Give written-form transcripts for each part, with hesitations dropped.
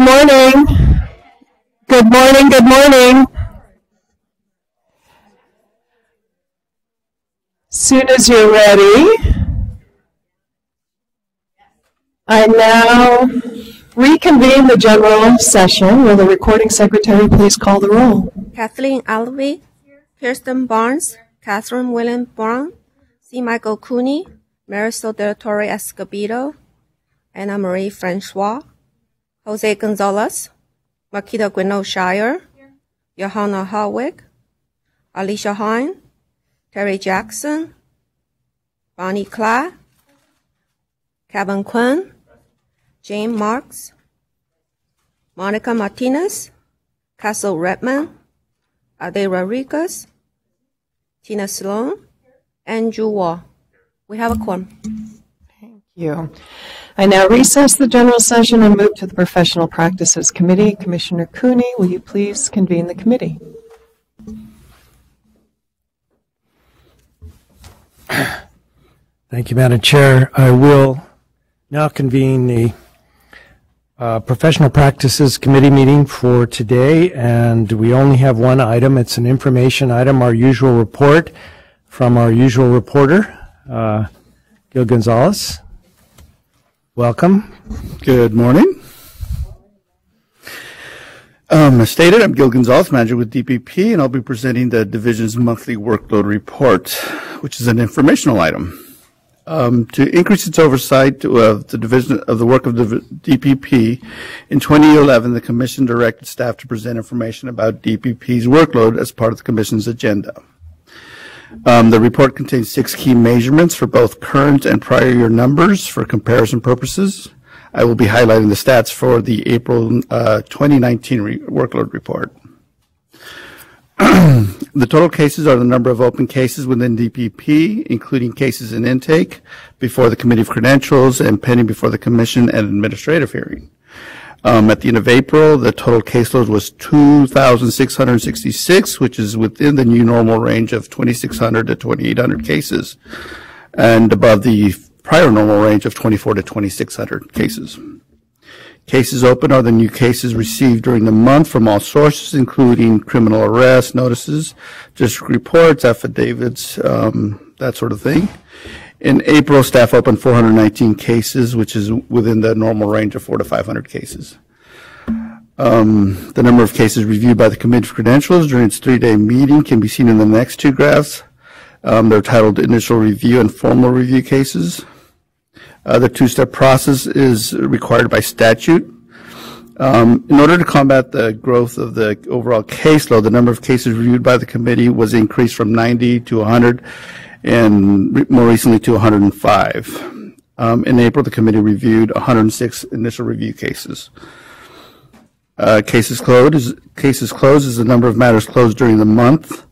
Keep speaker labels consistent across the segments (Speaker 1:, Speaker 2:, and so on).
Speaker 1: morning. Good morning, good morning. Soon as you're ready, I now reconvene the general session. Will the recording secretary please call the roll?
Speaker 2: Kathleen Alvey, Kirsten Barnes, Catherine William Brown, C. Michael Cooney, Marisol Del Torre Escobedo, Anna Marie Francois, Jose Gonzalez, Makita Gwynno Shire, Johanna Harwick, Alicia Hine, Terry Jackson, Bonnie Clah, Kevin Quinn, Jane Marks, Monica Martinez, Castle Redman, Ade Rodriguez, Tina Sloan, and Ju Wall. We have a quorum.
Speaker 1: Thank you. I now recess the general session and move to the Professional Practices Committee. Commissioner Cooney, will you please convene the committee?
Speaker 3: Thank you, Madam Chair. I will now convene the Professional Practices Committee meeting for today, and we only have one item. It's an information item, our usual report from our usual reporter, Gil Gonzalez. Welcome.
Speaker 4: Good morning. As stated, I'm Gil Gonzalez, manager with DPP, and I'll be presenting the division's monthly workload report, which is an informational item. To increase its oversight of the division of the work of the DPP, in 2011, the Commission directed staff to present information about DPP's workload as part of the Commission's agenda. The report contains 6 key measurements for both current and prior year numbers for comparison purposes. I will be highlighting the stats for the April 2019 workload report. The total cases are the number of open cases within DPP, including cases in intake, before the Committee of Credentials, and pending before the Commission and administrative hearing. At the end of April, the total caseload was 2,666, which is within the new normal range of 2,600 to 2,800 cases, and above the prior normal range of 2,400 to 2,600 cases. Cases open are the new cases received during the month from all sources, including criminal arrest notices, district reports, affidavits, that sort of thing. In April, staff opened 419 cases, which is within the normal range of 400 to 500 cases. The number of cases reviewed by the Committee of Credentials during its 3-day meeting can be seen in the next 2 graphs. They're titled Initial Review and Formal Review Cases. The 2-step process is required by statute. In order to combat the growth of the overall caseload, the number of cases reviewed by the committee was increased from 90 to 100 and more recently to 105. In April, the committee reviewed 106 initial review cases. Cases closed is the number of matters closed during the month.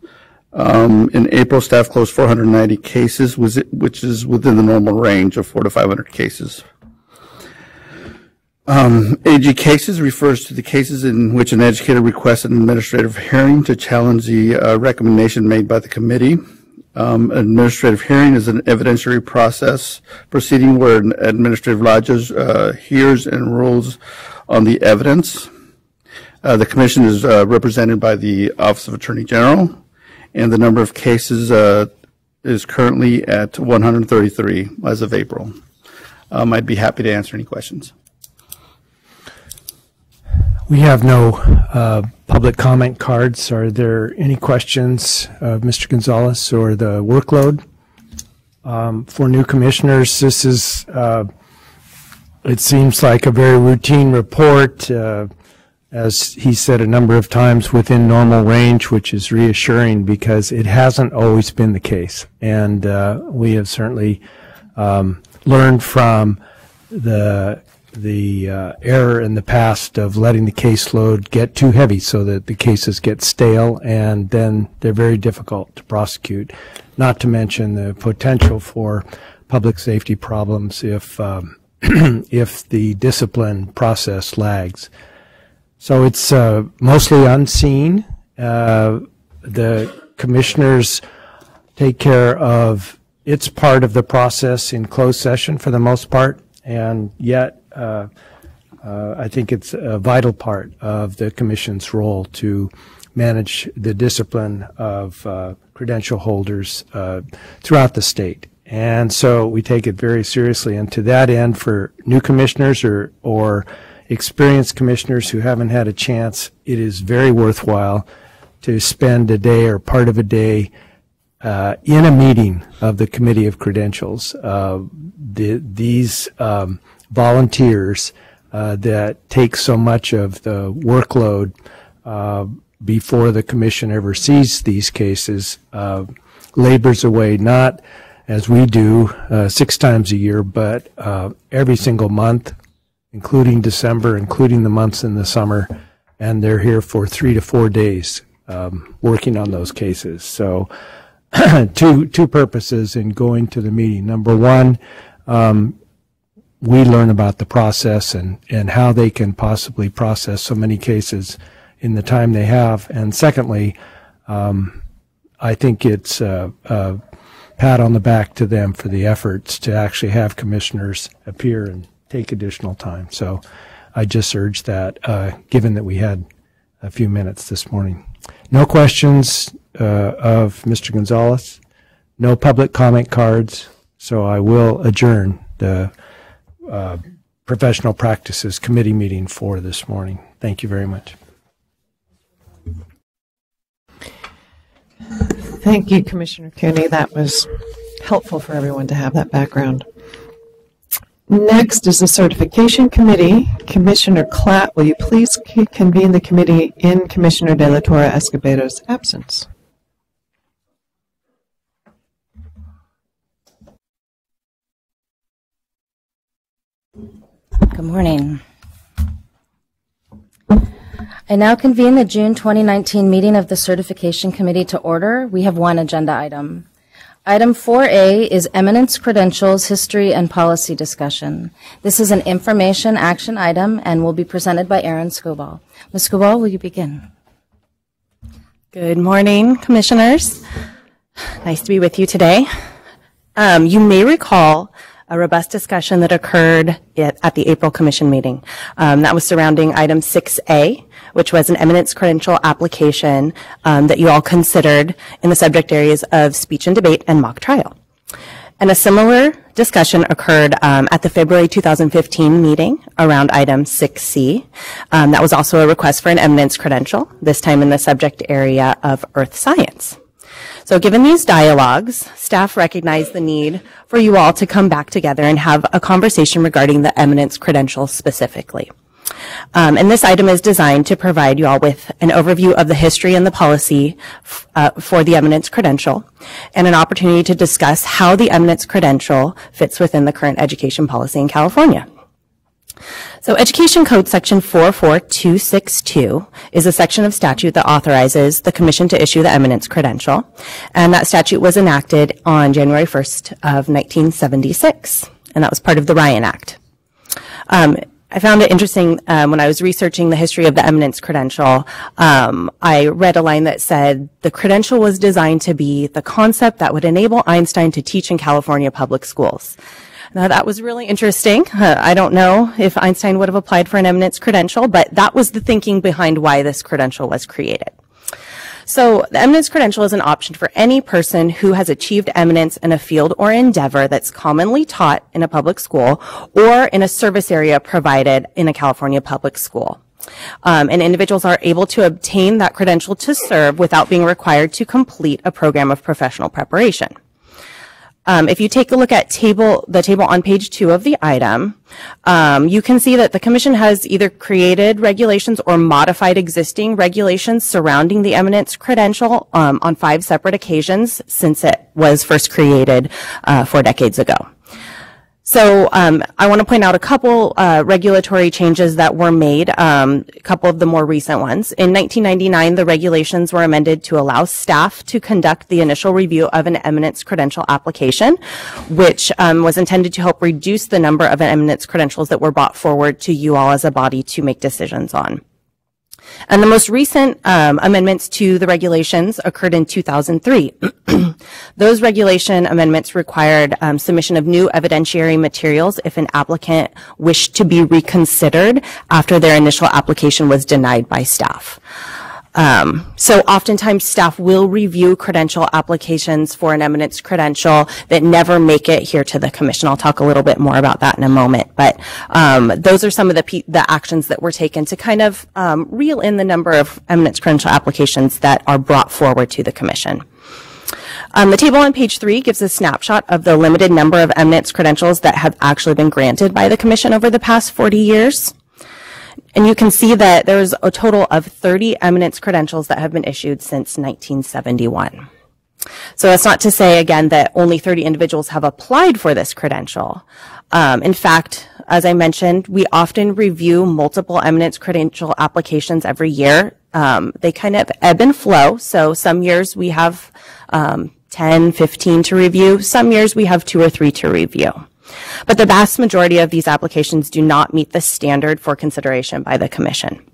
Speaker 4: In April, staff closed 490 cases, which is within the normal range of 400 to 500 cases. AG cases refers to the cases in which an educator requests an administrative hearing to challenge the recommendation made by the committee. An administrative hearing is an evidentiary process proceeding where an administrative law judge hears and rules on the evidence. The commission is represented by the Office of Attorney General, and the number of cases is currently at 133 as of April. I'd be happy to answer any questions.
Speaker 3: We have no public comment cards. Are there any questions of Mr. Gonzalez or the workload? For new commissioners, this is, it seems like a very routine report, as he said a number of times, within normal range, which is reassuring because it hasn't always been the case. And we have certainly learned from the error in the past of letting the caseload get too heavy so that the cases get stale and then they're very difficult to prosecute, not to mention the potential for public safety problems if if the discipline process lags. So it's mostly unseen. The commissioners take care of its part of the process in closed session for the most part, and yet I think it's a vital part of the Commission's role to manage the discipline of credential holders throughout the state. And so we take it very seriously. And to that end, for new commissioners or experienced commissioners who haven't had a chance, it is very worthwhile to spend a day or part of a day in a meeting of the Committee of Credentials. These volunteers that take so much of the workload before the Commission ever sees these cases labors away, not as we do 6 times a year, but every single month, including December, including the months in the summer, and they're here for 3 to 4 days working on those cases. So two purposes in going to the meeting. Number one, we learn about the process and how they can possibly process so many cases in the time they have. And secondly, I think it's a pat on the back to them for the efforts to actually have commissioners appear and take additional time. So I just urge that, given that we had a few minutes this morning. No questions of Mr. Gonzalez, no public comment cards, so I will adjourn the Professional Practices Committee meeting for this morning. Thank you very much.
Speaker 1: Thank you, Commissioner Cooney. That was helpful for everyone to have that background. Next is the Certification Committee. Commissioner Klatt, will you please convene the committee in Commissioner De La Torre Escobedo's absence?
Speaker 5: Good morning. I now convene the June 2019 meeting of the Certification Committee to order. We have one agenda item. Item 4A is Eminence Credentials, History and Policy Discussion. This is an information action item and will be presented by Erin Scoball. Ms. Scoball, will you begin?
Speaker 6: Good morning, Commissioners. Nice to be with you today. You may recall a robust discussion that occurred at the April Commission meeting. That was surrounding item 6A, which was an eminence credential application that you all considered in the subject areas of speech and debate and mock trial. And a similar discussion occurred at the February 2015 meeting around item 6C. That was also a request for an eminence credential, this time in the subject area of earth science. So given these dialogues, staff recognized the need for you all to come back together and have a conversation regarding the eminence credential specifically. And this item is designed to provide you all with an overview of the history and the policy for the eminence credential and an opportunity to discuss how the eminence credential fits within the current education policy in California. So Education Code Section 44262 is a section of statute that authorizes the Commission to issue the eminence credential, and that statute was enacted on January 1st of 1976, and that was part of the Ryan Act. I found it interesting when I was researching the history of the eminence credential. I read a line that said, the credential was designed to be the concept that would enable Einstein to teach in California public schools. Now, that was really interesting. I don't know if Einstein would have applied for an eminence credential, but that was the thinking behind why this credential was created. So the eminence credential is an option for any person who has achieved eminence in a field or endeavor that's commonly taught in a public school or in a service area provided in a California public school. And individuals are able to obtain that credential to serve without being required to complete a program of professional preparation. If you take a look at the table on page 2 of the item, you can see that the Commission has either created regulations or modified existing regulations surrounding the eminence credential on 5 separate occasions since it was first created 4 decades ago. So I want to point out a couple regulatory changes that were made, a couple of the more recent ones. In 1999, the regulations were amended to allow staff to conduct the initial review of an eminence credential application, which was intended to help reduce the number of eminence credentials that were brought forward to you all as a body to make decisions on. And the most recent amendments to the regulations occurred in 2003. Those regulation amendments required submission of new evidentiary materials if an applicant wished to be reconsidered after their initial application was denied by staff. So oftentimes staff will review credential applications for an eminence credential that never make it here to the commission. I'll talk a little bit more about that in a moment, but those are some of the actions that were taken to kind of reel in the number of eminence credential applications that are brought forward to the commission. The table on page 3 gives a snapshot of the limited number of eminence credentials that have actually been granted by the commission over the past 40 years. And you can see that there's a total of 30 eminence credentials that have been issued since 1971. So that's not to say, again, that only 30 individuals have applied for this credential. In fact, as I mentioned, we often review multiple eminence credential applications every year. They kind of ebb and flow. So some years we have 10, 15 to review. Some years we have 2 or 3 to review. But the vast majority of these applications do not meet the standard for consideration by the commission.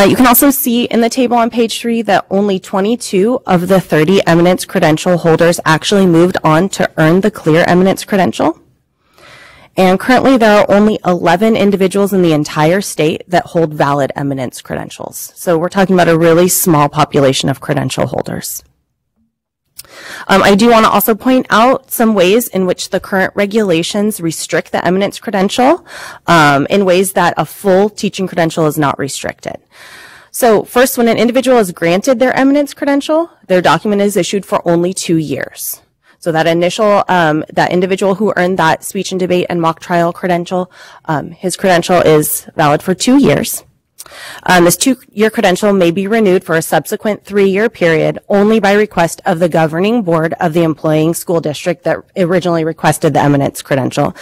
Speaker 6: You can also see in the table on page 3 that only 22 of the 30 eminence credential holders actually moved on to earn the clear eminence credential. And currently there are only 11 individuals in the entire state that hold valid eminence credentials. So we're talking about a really small population of credential holders. I do want to also point out some ways in which the current regulations restrict the eminence credential in ways that a full teaching credential is not restricted. So first, when an individual is granted their eminence credential, their document is issued for only 2 years. So that that individual who earned that speech and debate and mock trial credential, his credential is valid for 2 years. This 2-year credential may be renewed for a subsequent 3-year period only by request of the governing board of the employing school district that originally requested the eminence credential.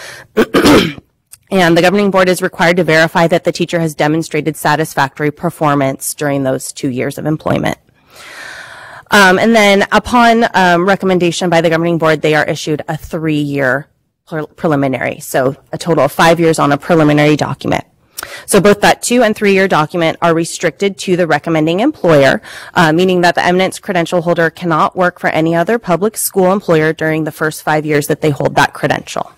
Speaker 6: And the governing board is required to verify that the teacher has demonstrated satisfactory performance during those 2 years of employment. And then upon recommendation by the governing board, they are issued a 3-year preliminary. So a total of 5 years on a preliminary document. So both that 2- and 3-year document are restricted to the recommending employer, meaning that the eminence credential holder cannot work for any other public school employer during the first 5 years that they hold that credential.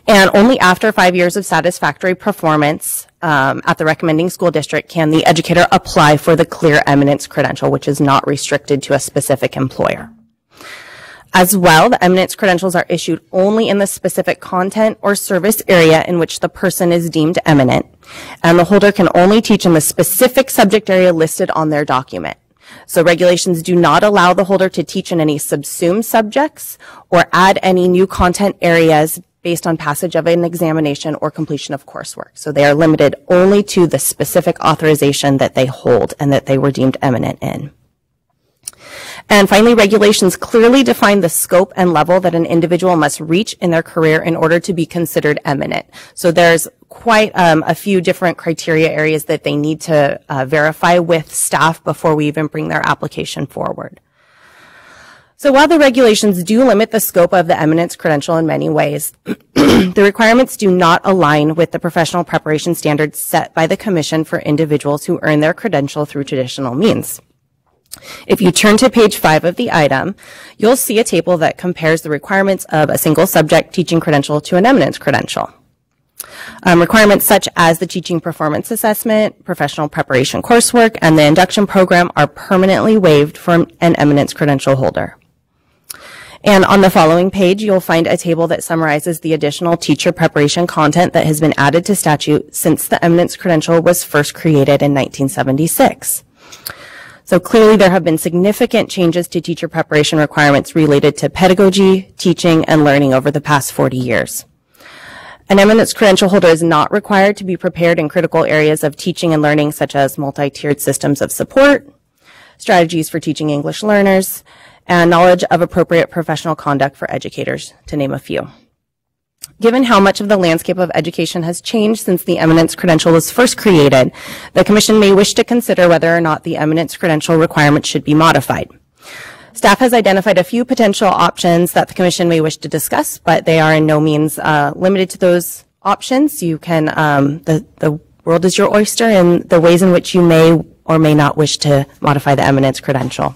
Speaker 6: And only after 5 years of satisfactory performance at the recommending school district can the educator apply for the clear eminence credential, which is not restricted to a specific employer. As well, the eminence credentials are issued only in the specific content or service area in which the person is deemed eminent, and the holder can only teach in the specific subject area listed on their document. So regulations do not allow the holder to teach in any subsumed subjects or add any new content areas based on passage of an examination or completion of coursework. So they are limited only to the specific authorization that they hold and that they were deemed eminent in. And finally, regulations clearly define the scope and level that an individual must reach in their career in order to be considered eminent. So there's quite a few different criteria areas that they need to verify with staff before we even bring their application forward. So while the regulations do limit the scope of the eminence credential in many ways, the requirements do not align with the professional preparation standards set by the Commission for individuals who earn their credential through traditional means. If you turn to page 5 of the item, you'll see a table that compares the requirements of a single subject teaching credential to an eminence credential. Requirements such as the teaching performance assessment, professional preparation coursework, and the induction program are permanently waived for an eminence credential holder. And on the following page, you'll find a table that summarizes the additional teacher preparation content that has been added to statute since the eminence credential was first created in 1976. So clearly there have been significant changes to teacher preparation requirements related to pedagogy, teaching, and learning over the past 40 years. An eminence credential holder is not required to be prepared in critical areas of teaching and learning such as multi-tiered systems of support, strategies for teaching English learners, and knowledge of appropriate professional conduct for educators, to name a few. Given how much of the landscape of education has changed since the eminence credential was first created, the Commission may wish to consider whether or not the eminence credential requirement should be modified. Staff has identified a few potential options that the Commission may wish to discuss, but they are in no means limited to those options. You can, the world is your oyster and the ways in which you may or may not wish to modify the eminence credential.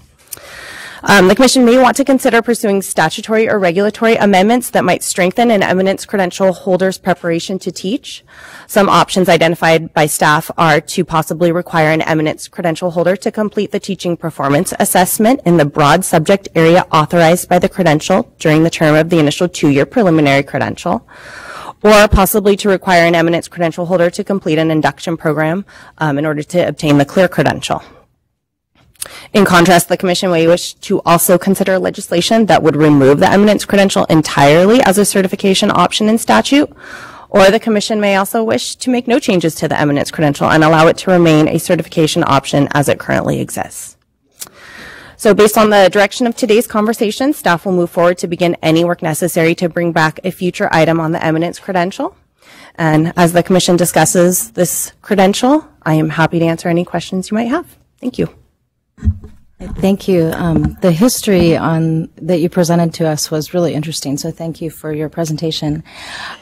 Speaker 6: The Commission may want to consider pursuing statutory or regulatory amendments that might strengthen an eminence credential holder's preparation to teach. Some options identified by staff are to possibly require an eminence credential holder to complete the teaching performance assessment in the broad subject area authorized by the credential during the term of the initial 2-year preliminary credential, or possibly to require an eminence credential holder to complete an induction program in order to obtain the clear credential. In contrast, the Commission may wish to also consider legislation that would remove the eminence credential entirely as a certification option in statute, or the Commission may also wish to make no changes to the eminence credential and allow it to remain a certification option as it currently exists. So based on the direction of today's conversation, staff will move forward to begin any work necessary to bring back a future item on the eminence credential. And as the Commission discusses this credential, I am happy to answer any questions you might have. Thank you.
Speaker 5: Thank you. The history that you presented to us was really interesting, so thank you for your presentation.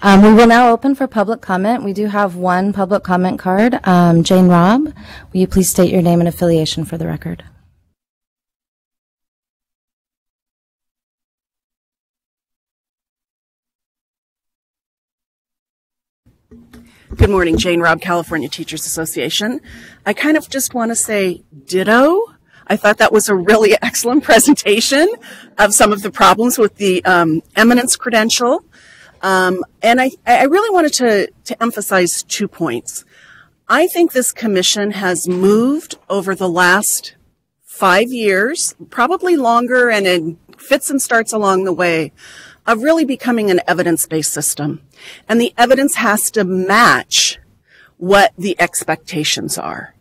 Speaker 5: We will now open for public comment. We do have one public comment card. Jane Robb, will you please state your name and affiliation for the record?
Speaker 7: Good morning, Jane Robb, California Teachers Association. I kind of just want to say ditto. I thought that was a really excellent presentation of some of the problems with the eminence credential. And I really wanted to emphasize 2 points. I think this commission has moved over the last 5 years, probably longer and in fits and starts along the way, of really becoming an evidence-based system. And the evidence has to match what the expectations are.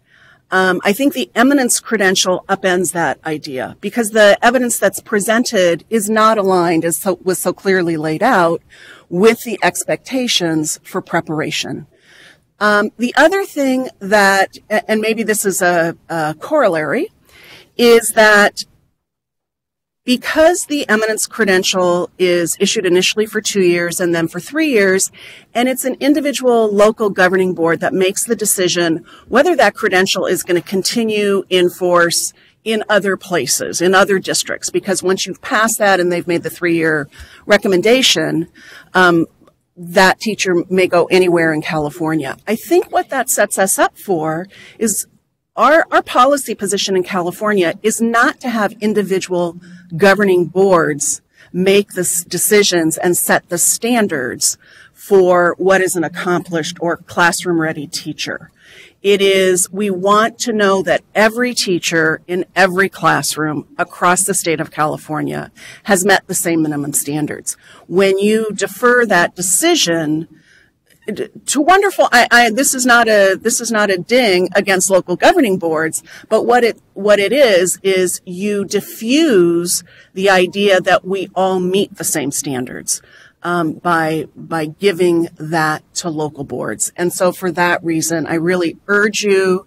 Speaker 7: I think the eminence credential upends that idea because the evidence that's presented is not aligned, as was so clearly laid out, with the expectations for preparation. The other thing that, and maybe this is a corollary, is that because the eminence credential is issued initially for 2 years and then for 3 years, and it's an individual local governing board that makes the decision whether that credential is going to continue in force in other places, in other districts, because once you've passed that and they've made the 3-year recommendation, that teacher may go anywhere in California. I think what that sets us up for is our policy position in California is not to have individual governing boards make the decisions and set the standards for what is an accomplished or classroom-ready teacher. It is, we want to know that every teacher in every classroom across the state of California has met the same minimum standards. When you defer that decision to wonderful, this is not a ding against local governing boards, but what it is you diffuse the idea that we all meet the same standards by giving that to local boards. And so for that reason, I really urge you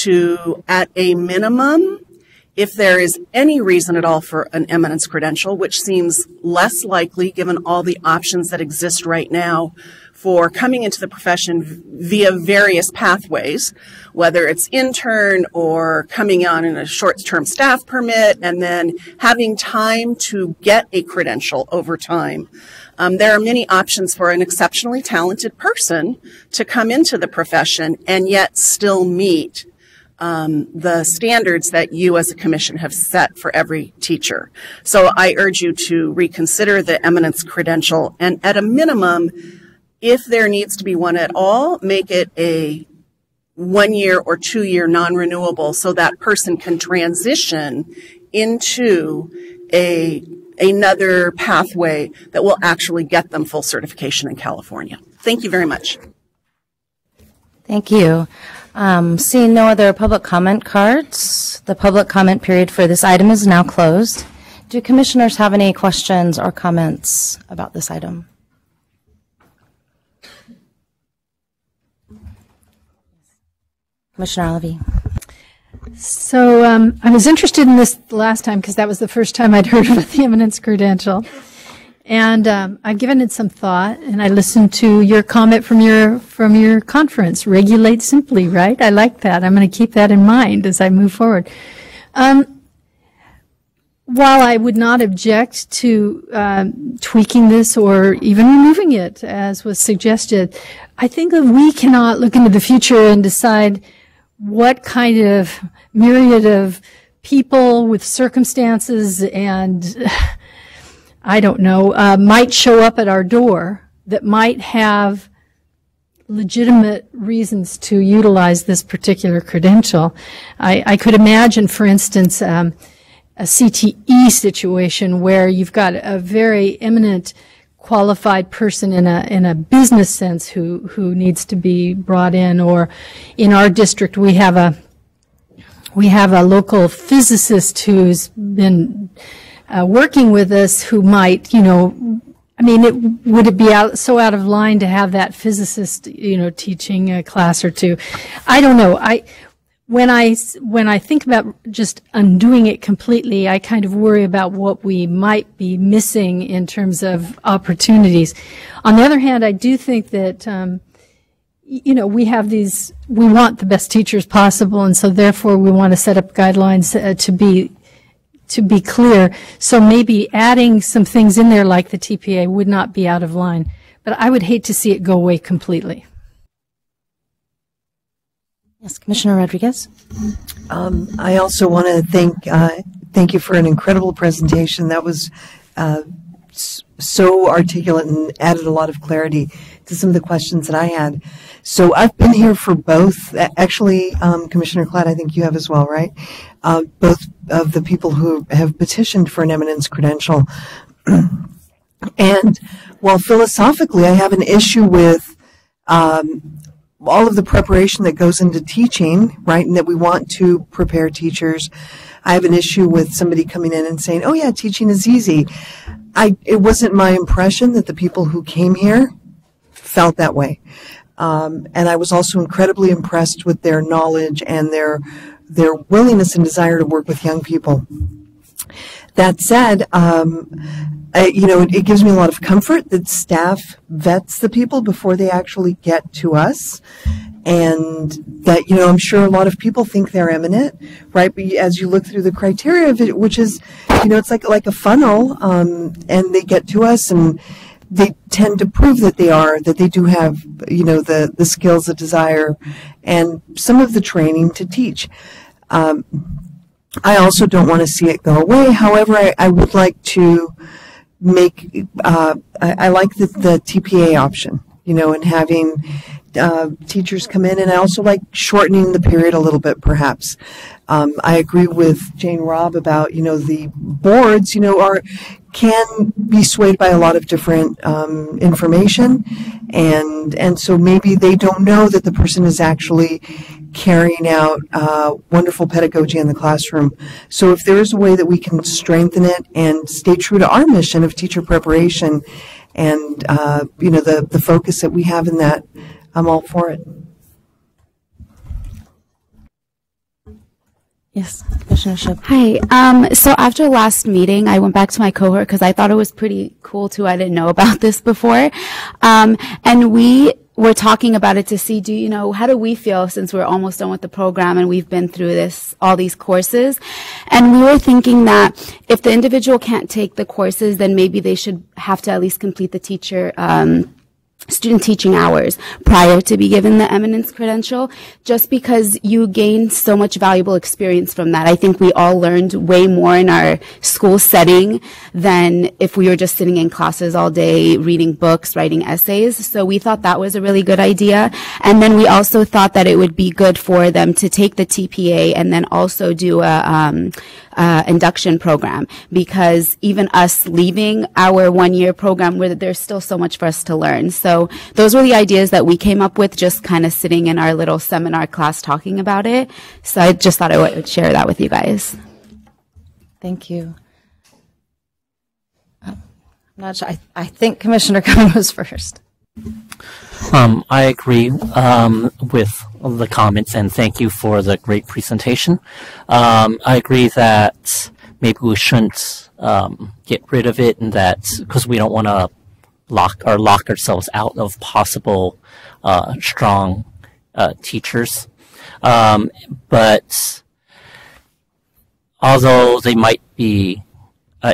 Speaker 7: to, at a minimum, if there is any reason at all for an eminence credential, which seems less likely given all the options that exist right now for coming into the profession via various pathways, whether it's intern or coming on in a short-term staff permit and then having time to get a credential over time. There are many options for an exceptionally talented person to come into the profession and yet still meet the standards that you as a commission have set for every teacher. So I urge you to reconsider the eminence credential, and at a minimum, if there needs to be one at all, make it a 1-year or 2-year non-renewable so that person can transition into another pathway that will actually get them full certification in California. Thank you very much.
Speaker 5: Thank you. Seeing no other public comment cards, the public comment period for this item is now closed. Do commissioners have any questions or comments about this item? Commissioner Olivey.
Speaker 8: So I was interested in this the last time because that was the first time I'd heard about the eminence credential. And I've given it some thought, and I listened to your comment from your conference. Regulate simply, right? I like that. I'm going to keep that in mind as I move forward. While I would not object to tweaking this or even removing it, as was suggested, I think that we cannot look into the future and decide what kind of myriad of people with circumstances and I don't know, might show up at our door that might have legitimate reasons to utilize this particular credential. I could imagine, for instance, a CTE situation where you've got a very eminent qualified person in a business sense who needs to be brought in, or in our district we have a local physicist who's been working with us who might, would it be so out of line to have that physicist, teaching a class or two? I don't know. When I think about just undoing it completely, I kind of worry about what we might be missing in terms of opportunities. On the other hand, I do think that, we want the best teachers possible, and so therefore we want to set up guidelines to be clear. So maybe adding some things in there like the TPA would not be out of line. But I would hate to see it go away completely.
Speaker 5: Yes, Commissioner Rodriguez.
Speaker 9: I also want to thank you for an incredible presentation. That was so articulate and added a lot of clarity to some of the questions that I had. So I've been here for both. Actually, Commissioner Klatt, I think you have as well, right? Both of the people who have petitioned for an eminence credential. And while philosophically I have an issue with all of the preparation that goes into teaching, right, and that we want to prepare teachers, I have an issue with somebody coming in and saying, oh yeah, teaching is easy. It wasn't my impression that the people who came here felt that way. And I was also incredibly impressed with their knowledge and their willingness and desire to work with young people. That said, it gives me a lot of comfort that staff vets the people before they actually get to us. And that, I'm sure a lot of people think they're eminent, right? But as you look through the criteria of it, which is, it's like a funnel, and they get to us and they tend to prove that they do have, the skills, the desire, and some of the training to teach. I also don't want to see it go away. However, I would like to make, I like the TPA option, and having teachers come in, and I also like shortening the period a little bit, perhaps. I agree with Jane Robb about, the boards, can be swayed by a lot of different information, and so maybe they don't know that the person is actually carrying out wonderful pedagogy in the classroom. So if there is a way that we can strengthen it and stay true to our mission of teacher preparation and the focus that we have in that, I'm all for it.
Speaker 5: Yes, Commissioner Shipp.
Speaker 10: Hi. So after last meeting, I went back to my cohort because I thought it was pretty cool too. I didn't know about this before. And we were talking about it to see, how do we feel since we're almost done with the program and we've been through all these courses? And we were thinking that if the individual can't take the courses, then maybe they should have to at least complete the student teaching hours prior to be given the eminence credential, just because you gain so much valuable experience from that. I think we all learned way more in our school setting than if we were just sitting in classes all day reading books, writing essays. So we thought that was a really good idea. And then we also thought that it would be good for them to take the TPA and then also do a induction program, because even us leaving our 1-year program, there's still so much for us to learn. So those were the ideas that we came up with, just kind of sitting in our little seminar class talking about it. So I just thought I would share that with you guys.
Speaker 5: Thank you. I'm not sure. I think Commissioner Cohen was first.
Speaker 11: I agree with the comments, and thank you for the great presentation. I agree that maybe we shouldn't get rid of it, and that because we don't want to lock ourselves out of possible strong teachers. But although they might be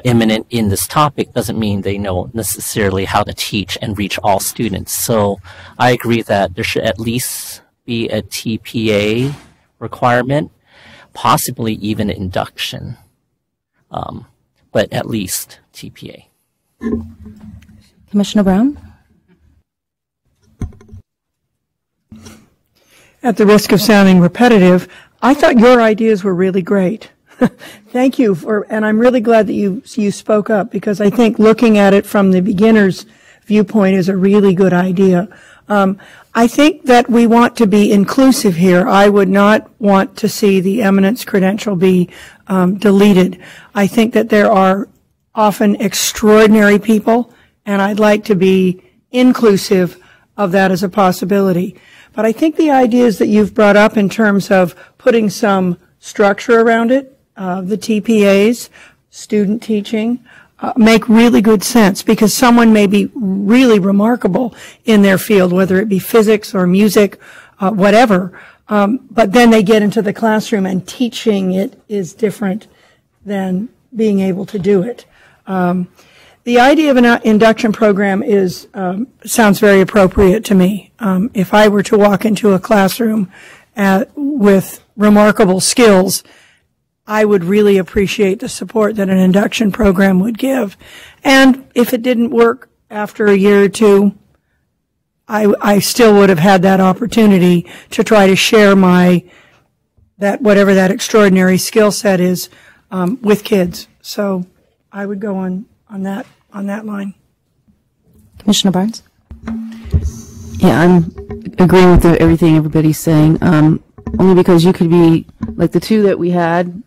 Speaker 11: eminent in this topic, doesn't mean they know necessarily how to teach and reach all students. So I agree that there should at least be a TPA requirement, possibly even induction, but at least TPA.
Speaker 5: Commissioner Brown?
Speaker 12: At the risk of sounding repetitive, I thought your ideas were really great. Thank you and I'm really glad that you spoke up, because I think looking at it from the beginner's viewpoint is a really good idea. I think that we want to be inclusive here. I would not want to see the Eminence credential be deleted. I think that there are often extraordinary people, and I'd like to be inclusive of that as a possibility. But I think the ideas that you've brought up in terms of putting some structure around it, the TPAs, student teaching, make really good sense, because someone may be really remarkable in their field, whether it be physics or music, whatever, but then they get into the classroom and teaching it is different than being able to do it. The idea of an induction program sounds very appropriate to me. If I were to walk into a classroom with remarkable skills, I would really appreciate the support that an induction program would give. And if it didn't work after a year or two, I still would have had that opportunity to try to share whatever that extraordinary skill set is, with kids. So I would go on that line.
Speaker 5: Commissioner Barnes?
Speaker 13: Yeah, I'm agreeing with everything everybody's saying, only because you could be, like the two that we had,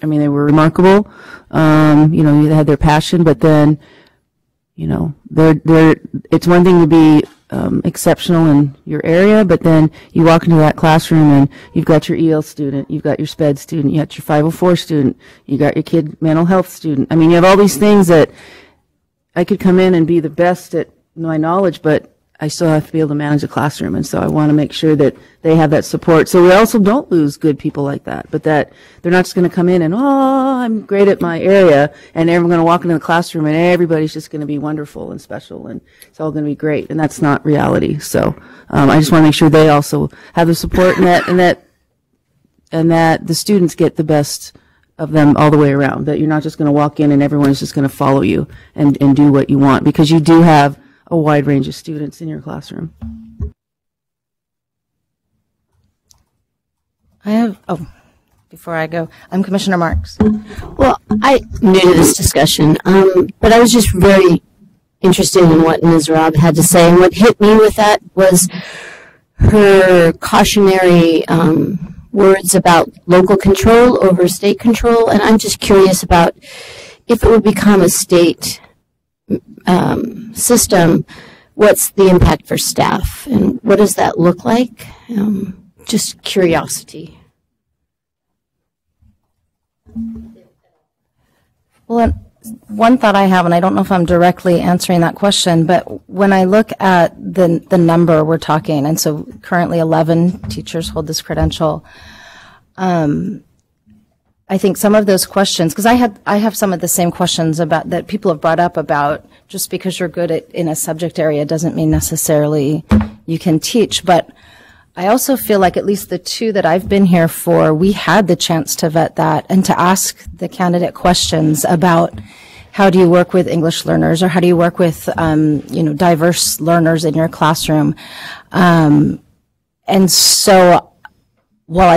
Speaker 13: I mean, they were remarkable. They had their passion, but then, it's one thing to be exceptional in your area, but then you walk into that classroom and you've got your EL student, you've got your SPED student, you got your 504 student, you got your kid mental health student. I mean, you have all these things that I could come in and be the best at my knowledge, but I still have to be able to manage a classroom, and so I want to make sure that they have that support. So we also don't lose good people like that, but that they're not just going to come in and, I'm great at my area, and everyone's going to walk into the classroom and everybody's just going to be wonderful and special, and it's all going to be great, and that's not reality. So I just want to make sure they also have the support, and that the students get the best of them all the way around, that you're not just going to walk in and everyone's just going to follow you and do what you want, because you do have a wide range of students in your classroom.
Speaker 5: Before I go, I'm Commissioner Marks.
Speaker 14: Well, I'm new to this discussion, but I was just very interested in what Ms. Robb had to say, and what hit me with that was her cautionary words about local control over state control, and I'm just curious about if it would become a state system, what's the impact for staff, and what does that look like? Just curiosity.
Speaker 5: Well, one thought I have, and I don't know if I'm directly answering that question, but when I look at the number we're talking, and so currently 11 teachers hold this credential, I think some of those questions, because I have some of the same questions about that people have brought up about just because you're good in a subject area doesn't mean necessarily you can teach. But I also feel like at least the two that I've been here for, we had the chance to vet that and to ask the candidate questions about how do you work with English learners, or how do you work with diverse learners in your classroom. And so while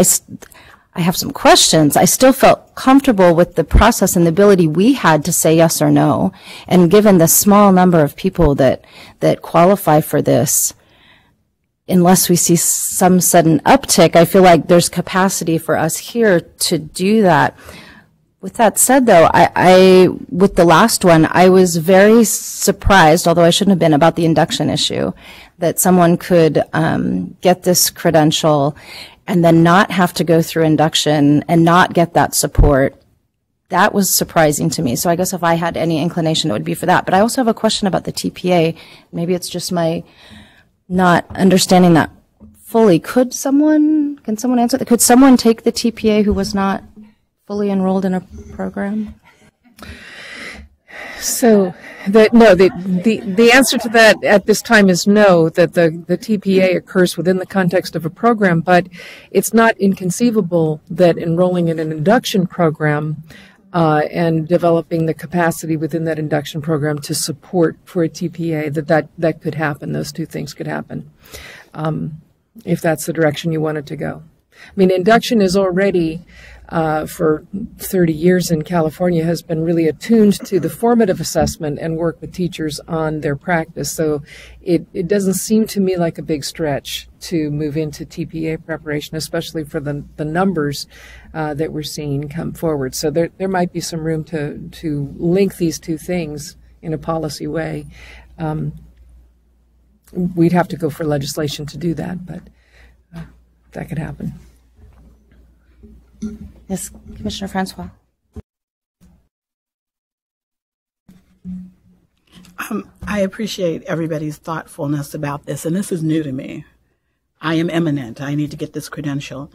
Speaker 5: I have some questions, I still felt comfortable with the process and the ability we had to say yes or no. And given the small number of people that qualify for this, unless we see some sudden uptick, I feel like there's capacity for us here to do that. With that said, though, I with the last one, I was very surprised, although I shouldn't have been, about the induction issue, that someone could get this credential and then not have to go through induction and not get that support that was surprising to me. So I guess if I had any inclination, it would be for that. But I also have a question about the TPA. Maybe it's just my not understanding that fully. Can someone answer that? Could someone take the TPA who was not fully enrolled in a program?
Speaker 1: So, the answer to that at this time is no, that the TPA occurs within the context of a program, but it's not inconceivable that enrolling in an induction program and developing the capacity within that induction program to support for a TPA, that could happen. Those two things could happen if that's the direction you wanted to go. I mean, induction is already, for 30 years in California, has been really attuned to the formative assessment and work with teachers on their practice. So it doesn't seem to me like a big stretch to move into TPA preparation, especially for the numbers that we're seeing come forward. So there might be some room to link these two things in a policy way. We'd have to go for legislation to do that, but that could happen.
Speaker 5: Yes, Commissioner Francois.
Speaker 15: I appreciate everybody's thoughtfulness about this, and this is new to me. I am eminent. I need to get this credential.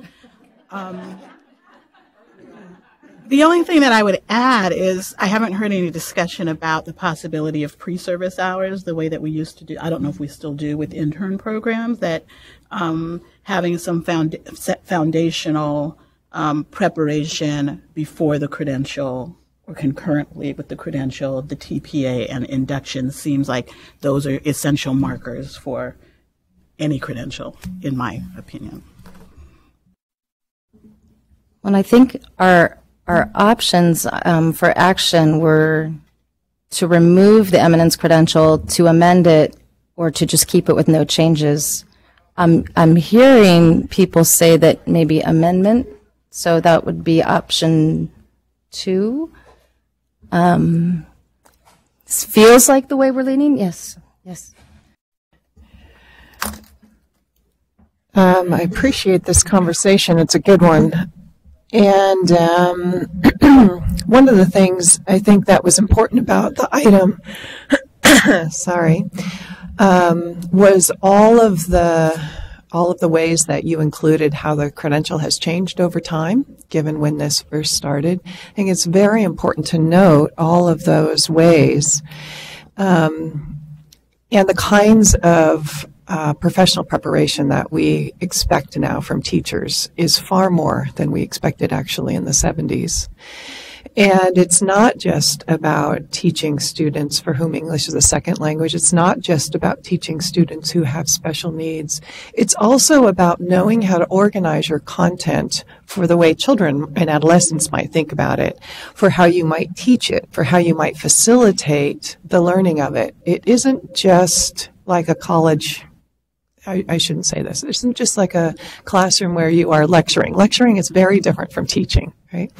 Speaker 15: The only thing that I would add is I haven't heard any discussion about the possibility of pre-service hours, the way that we used to do. I don't know if we still do with intern programs, that having some foundational preparation before the credential or concurrently with the credential, the TPA and induction seems like those are essential markers for any credential, in my opinion.
Speaker 5: Well, I think our options for action were to remove the Eminence credential, to amend it, or to just keep it with no changes. I'm hearing people say that maybe amendment, so that would be option 2. This feels like the way we're leaning. Yes.
Speaker 1: I appreciate this conversation. It's a good one. And one of the things I think that was important about the item, was all of the ways that you included how the credential has changed over time, given when this first started. I think it's very important to note all of those ways and the kinds of professional preparation that we expect now from teachers is far more than we expected actually in the 70s. And it's not just about teaching students for whom English is a second language. It's not just about teaching students who have special needs. It's also about knowing how to organize your content for the way children and adolescents might think about it, for how you might teach it, for how you might facilitate the learning of it. It isn't just like a college. I shouldn't say this. It isn't just like a classroom where you are lecturing. Lecturing is very different from teaching, right?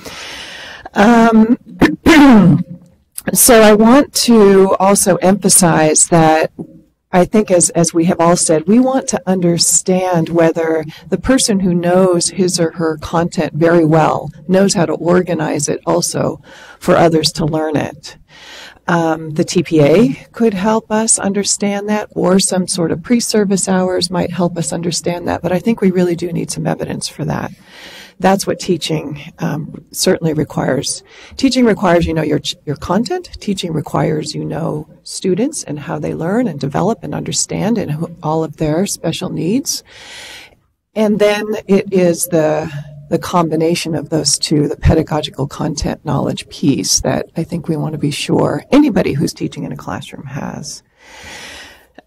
Speaker 1: So I want to also emphasize that I think as we have all said, we want to understand whether the person who knows his or her content very well knows how to organize it also for others to learn it. The TPA could help us understand that, or some sort of pre-service hours might help us understand that, but I think we really do need some evidence for that. That's what teaching certainly requires. Teaching requires you know your content. Teaching requires you know students and how they learn and develop and understand and all of their special needs. And then it is the combination of those two, the pedagogical content knowledge piece, that I think we want to be sure anybody who's teaching in a classroom has.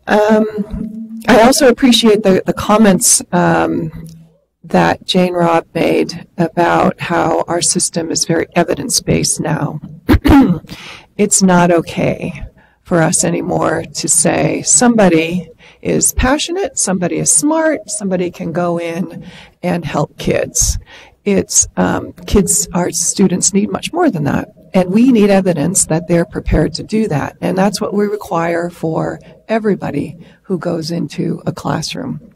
Speaker 1: I also appreciate the comments that Jane Robb made about how our system is very evidence-based now. It's not okay for us anymore to say somebody is passionate, somebody is smart, somebody can go in and help kids. It's our students need much more than that. And we need evidence that they're prepared to do that. And that's what we require for everybody who goes into a classroom,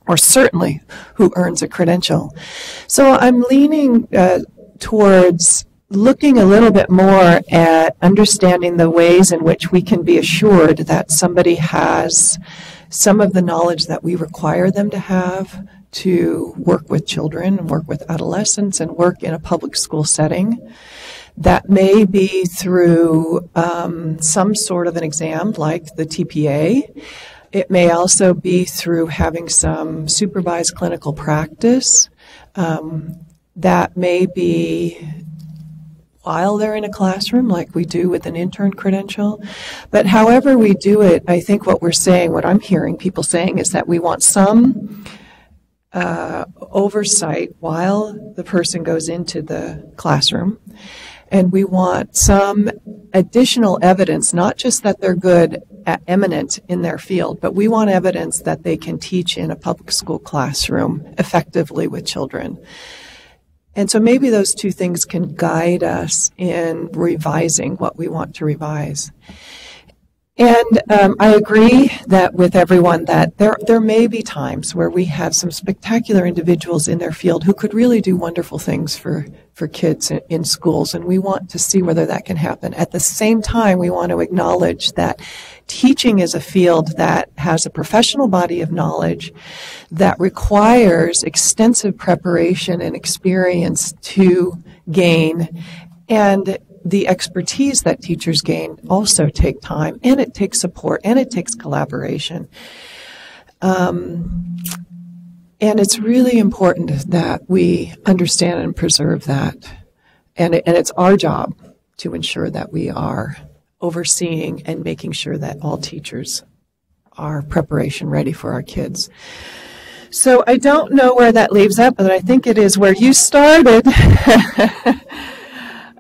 Speaker 1: or certainly who earns a credential. So I'm leaning towards looking a little bit more at understanding the ways in which we can be assured that somebody has some of the knowledge that we require them to have to work with children and work with adolescents and work in a public school setting. That may be through some sort of an exam like the TPA. It may also be through having some supervised clinical practice. That may be while they're in a classroom, like we do with an intern credential. But however we do it, I think what we're saying, what I'm hearing people saying, is that we want some oversight while the person goes into the classroom. And we want some additional evidence, not just that they're good at eminent in their field, but we want evidence that they can teach in a public school classroom effectively with children. And so maybe those two things can guide us in revising what we want to revise. And I agree that with everyone that there may be times where we have some spectacular individuals in their field who could really do wonderful things for kids in schools, and we want to see whether that can happen. At the same time, we want to acknowledge that teaching is a field that has a professional body of knowledge that requires extensive preparation and experience to gain, and the expertise that teachers gain also take time, and it takes support, and it takes collaboration. And it's really important that we understand and preserve that. And it's our job to ensure that we are overseeing and making sure that all teachers are preparation ready for our kids. So I don't know where that leaves up, but I think it is where you started.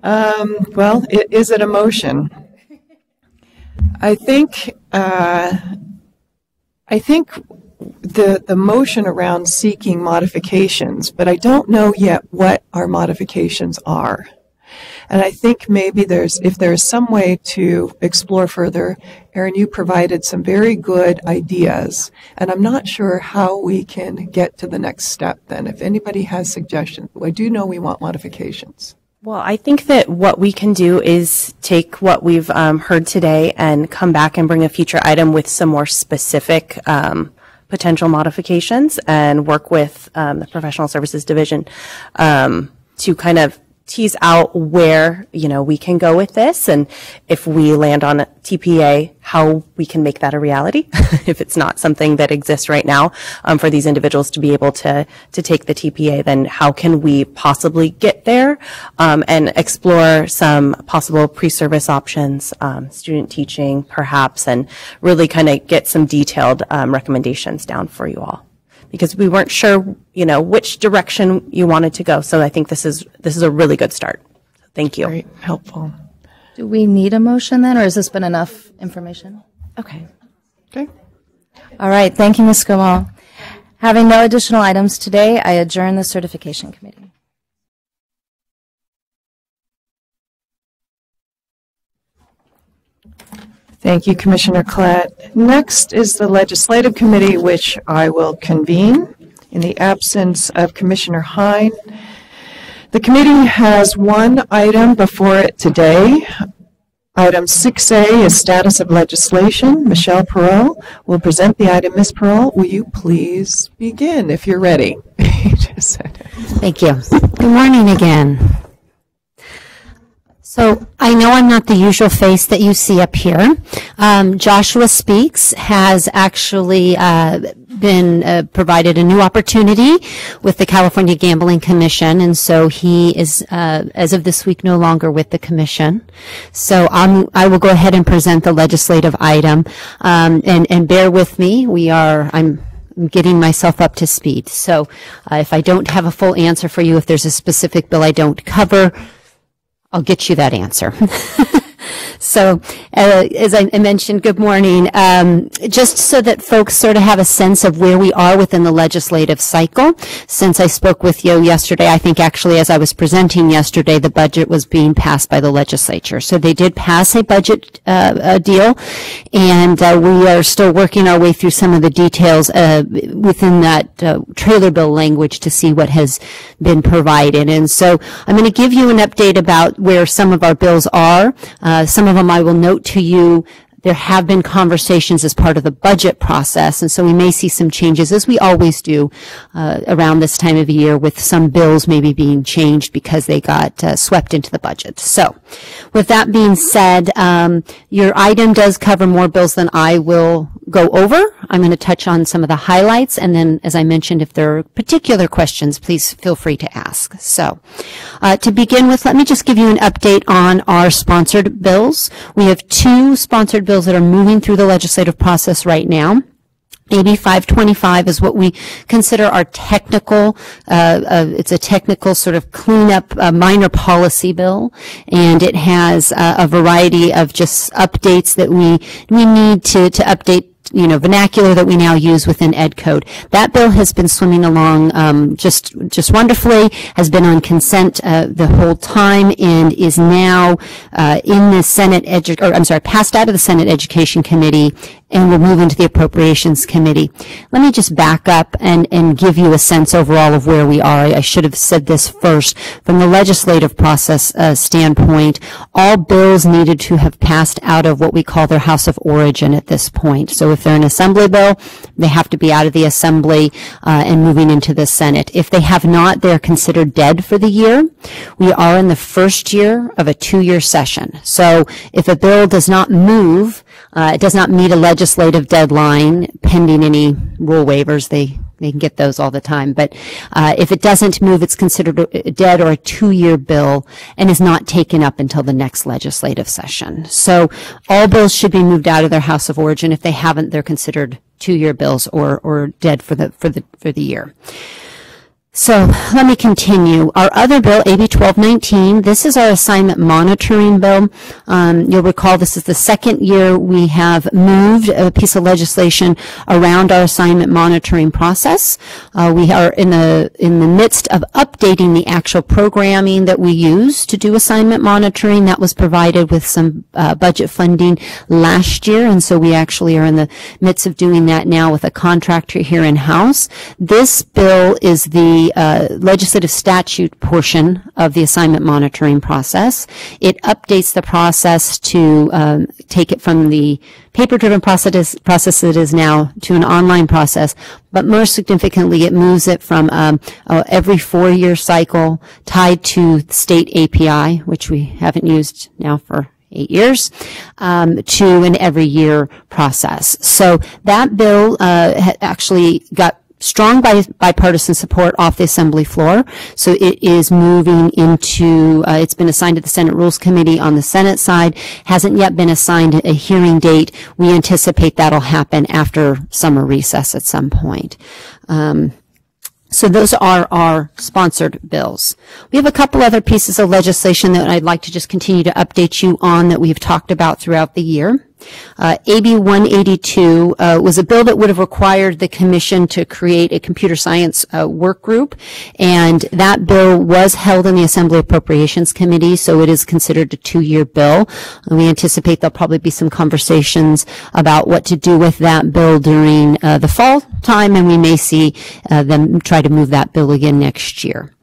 Speaker 1: Well, is it a motion? I think the motion around seeking modifications, but I don't know yet what our modifications are. And I think maybe if there's some way to explore further. Erin, you provided some very good ideas, and I'm not sure how we can get to the next step then. If anybody has suggestions, I do know we want modifications.
Speaker 6: Well, I think that what we can do is take what we've heard today and come back and bring a future item with some more specific potential modifications and work with the Professional Services Division to kind of tease out where, we can go with this, and if we land on a TPA, how we can make that a reality if it's not something that exists right now for these individuals to be able to take the TPA, then how can we possibly get there and explore some possible pre-service options, student teaching perhaps, and really kind of get some detailed recommendations down for you all. Because we weren't sure, which direction you wanted to go. So I think this is a really good start. Thank you.
Speaker 1: Very helpful.
Speaker 5: Do we need a motion then, or has this been enough information? Okay.
Speaker 1: Okay.
Speaker 5: All right. Thank you, Ms. Gamal. Having no additional items today, I adjourn the certification committee.
Speaker 1: Thank you, Commissioner Klatt. Next is the Legislative Committee, which I will convene in the absence of Commissioner Hine. The committee has one item before it today. Item 6A is status of legislation. Michelle Perot will present the item. Ms. Perot, will you please begin if you're ready?
Speaker 14: Thank you. Good morning again. So I know I'm not the usual face that you see up here. Joshua Speaks has actually been provided a new opportunity with the California Gambling Commission, and so he is, as of this week, no longer with the commission. So I will go ahead and present the legislative item, and bear with me. I'm getting myself up to speed. So if I don't have a full answer for you, if there's a specific bill I don't cover, I'll get you that answer.
Speaker 16: So, as I mentioned, good morning. Just so that folks sort of have a sense of where we are within the legislative cycle. Since I spoke with you yesterday, I think actually as I was presenting yesterday, the budget was being passed by the legislature. So they did pass a budget deal, and we are still working our way through some of the details within that trailer bill language to see what has been provided. And so I'm going to give you an update about where some of our bills are. Some of them I will note to you. There have been conversations as part of the budget process, and so we may see some changes, as we always do around this time of year, with some bills maybe being changed because they got swept into the budget. So, with that being said, your item does cover more bills than I will go over. I'm going to touch on some of the highlights, and then, as I mentioned, if there are particular questions, please feel free to ask. So, to begin with, let me just give you an update on our sponsored bills. We have 2 sponsored bills that are moving through the legislative process right now. AB 525 is what we consider our technical, it's a technical sort of cleanup, minor policy bill, and it has a variety of just updates that we need to update, vernacular that we now use within Ed Code. That bill has been swimming along just wonderfully, has been on consent the whole time, and is now in the Senate passed out of the Senate Education Committee and will move into the Appropriations Committee. Let me just back up and give you a sense overall of where we are. I should have said this first. From the legislative process standpoint, all bills needed to have passed out of what we call their House of Origin at this point. So if they're an Assembly bill, they have to be out of the Assembly and moving into the Senate. If they have not, they're considered dead for the year. We are in the first year of a 2-year session. So if a bill does not move, it does not meet a legislative deadline pending any rule waivers. They can get those all the time. But if it doesn't move, it's considered dead or a 2-year bill and is not taken up until the next legislative session. So all bills should be moved out of their House of Origin. If they haven't, they're considered 2-year bills or dead for the year. So let me continue. Our other bill, AB 1219, this is our assignment monitoring bill. You'll recall this is the second year we have moved a piece of legislation around our assignment monitoring process. We are in the midst of updating the actual programming that we use to do assignment monitoring. That was provided with some budget funding last year, and so we actually are in the midst of doing that now with a contractor here in-house. This bill is the legislative statute portion of the assignment monitoring process. It updates the process to take it from the paper-driven process it is now to an online process, but more significantly, it moves it from every 4-year cycle tied to state API, which we haven't used now for 8 years, to an every year process. So that bill actually got strong bipartisan support off the Assembly floor. So it is moving into, it's been assigned to the Senate Rules Committee on the Senate side, hasn't yet been assigned a hearing date. We anticipate that'll happen after summer recess at some point. So those are our sponsored bills. We have a couple other pieces of legislation that I'd like to just continue to update you on that we've talked about throughout the year. AB 182 was a bill that would have required the commission to create a computer science work group, and that bill was held in the Assembly Appropriations Committee, so it is considered a 2-year bill. And we anticipate there'll probably be some conversations about what to do with that bill during the fall time, and we may see them try to move that bill again next year.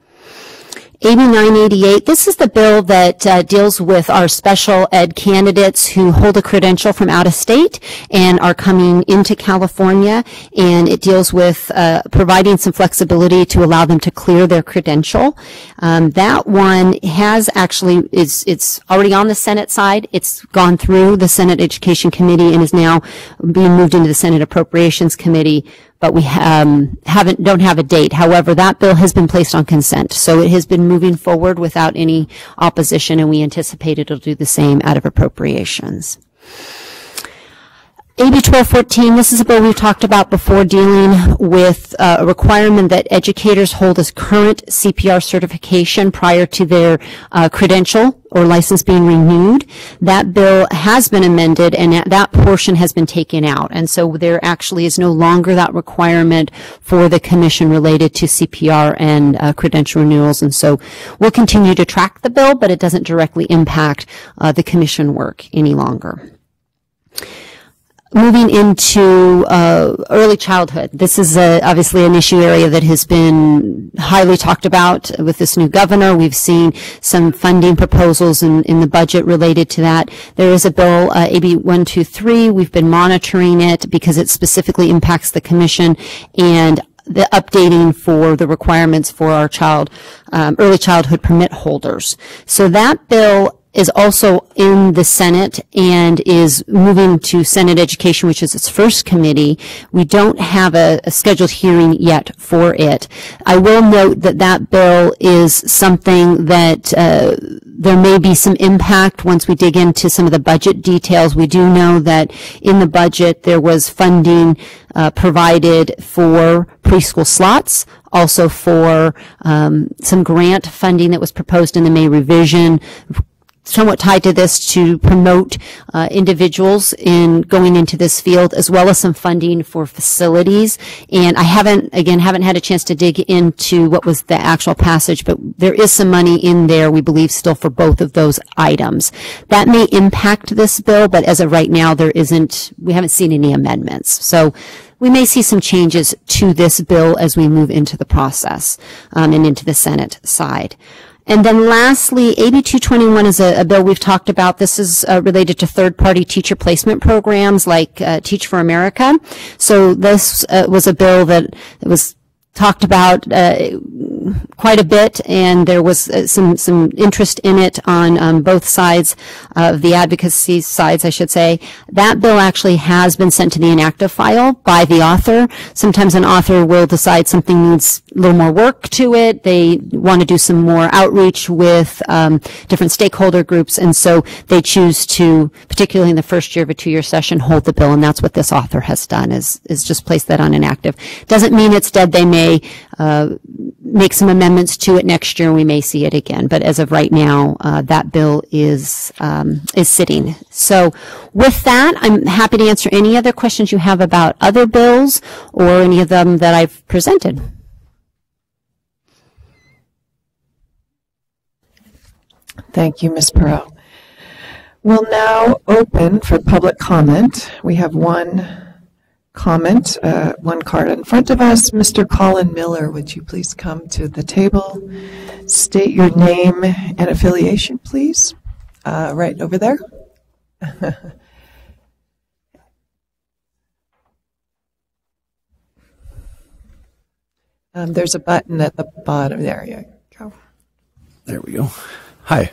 Speaker 16: AB 988, this is the bill that deals with our special ed candidates who hold a credential from out of state and are coming into California, and it deals with providing some flexibility to allow them to clear their credential. That one has actually, it's already on the Senate side. It's gone through the Senate Education Committee and is now being moved into the Senate Appropriations Committee, but we don't have a date. However, that bill has been placed on consent, so it has been moving forward without any opposition, and we anticipate it'll do the same out of appropriations. AB 1214, this is a bill we've talked about before, dealing with a requirement that educators hold as current CPR certification prior to their credential or license being renewed. That bill has been amended, and that portion has been taken out. And so there actually is no longer that requirement for the commission related to CPR and credential renewals. And so we'll continue to track the bill, but it doesn't directly impact the commission work any longer. Moving into early childhood, this is obviously an issue area that has been highly talked about with this new governor. We've seen some funding proposals in the budget related to that. There is a bill, AB 123. We've been monitoring it because it specifically impacts the commission and the updating for the requirements for our early childhood permit holders. So that bill is also in the Senate and is moving to Senate Education, which is its first committee. We don't have a scheduled hearing yet for it. I will note that that bill is something that there may be some impact once we dig into some of the budget details. We do know that in the budget there was funding provided for preschool slots, also for some grant funding that was proposed in the May revision, somewhat tied to this to promote individuals in going into this field, as well as some funding for facilities. And I haven't had a chance to dig into what was the actual passage, but there is some money in there, we believe, still for both of those items. That may impact this bill, but as of right now, we haven't seen any amendments. So we may see some changes to this bill as we move into the process and into the Senate side. And then lastly, AB 221 is a bill we've talked about. This is related to third-party teacher placement programs like Teach for America. So this was a bill that was talked about quite a bit, and there was some interest in it on both sides of the advocacy sides, I should say. That bill actually has been sent to the inactive file by the author. Sometimes an author will decide something needs a little more work to it. They want to do some more outreach with different stakeholder groups, and so they choose to, particularly in the first year of a 2-year session, hold the bill, and that's what this author has done, is just place that on inactive. Doesn't mean it's dead. They may make some amendments to it next year, and we may see it again. But as of right now, that bill is sitting. So with that, I'm happy to answer any other questions you have about other bills or any of them that I've presented.
Speaker 1: Thank you, Ms. Perot. We'll now open for public comment. We have one comment, one card in front of us. Mr. Colin Miller, would you please come to the table? State your name and affiliation, please. Right over there. There's a button at the bottom. There you go.
Speaker 17: There we go. Hi,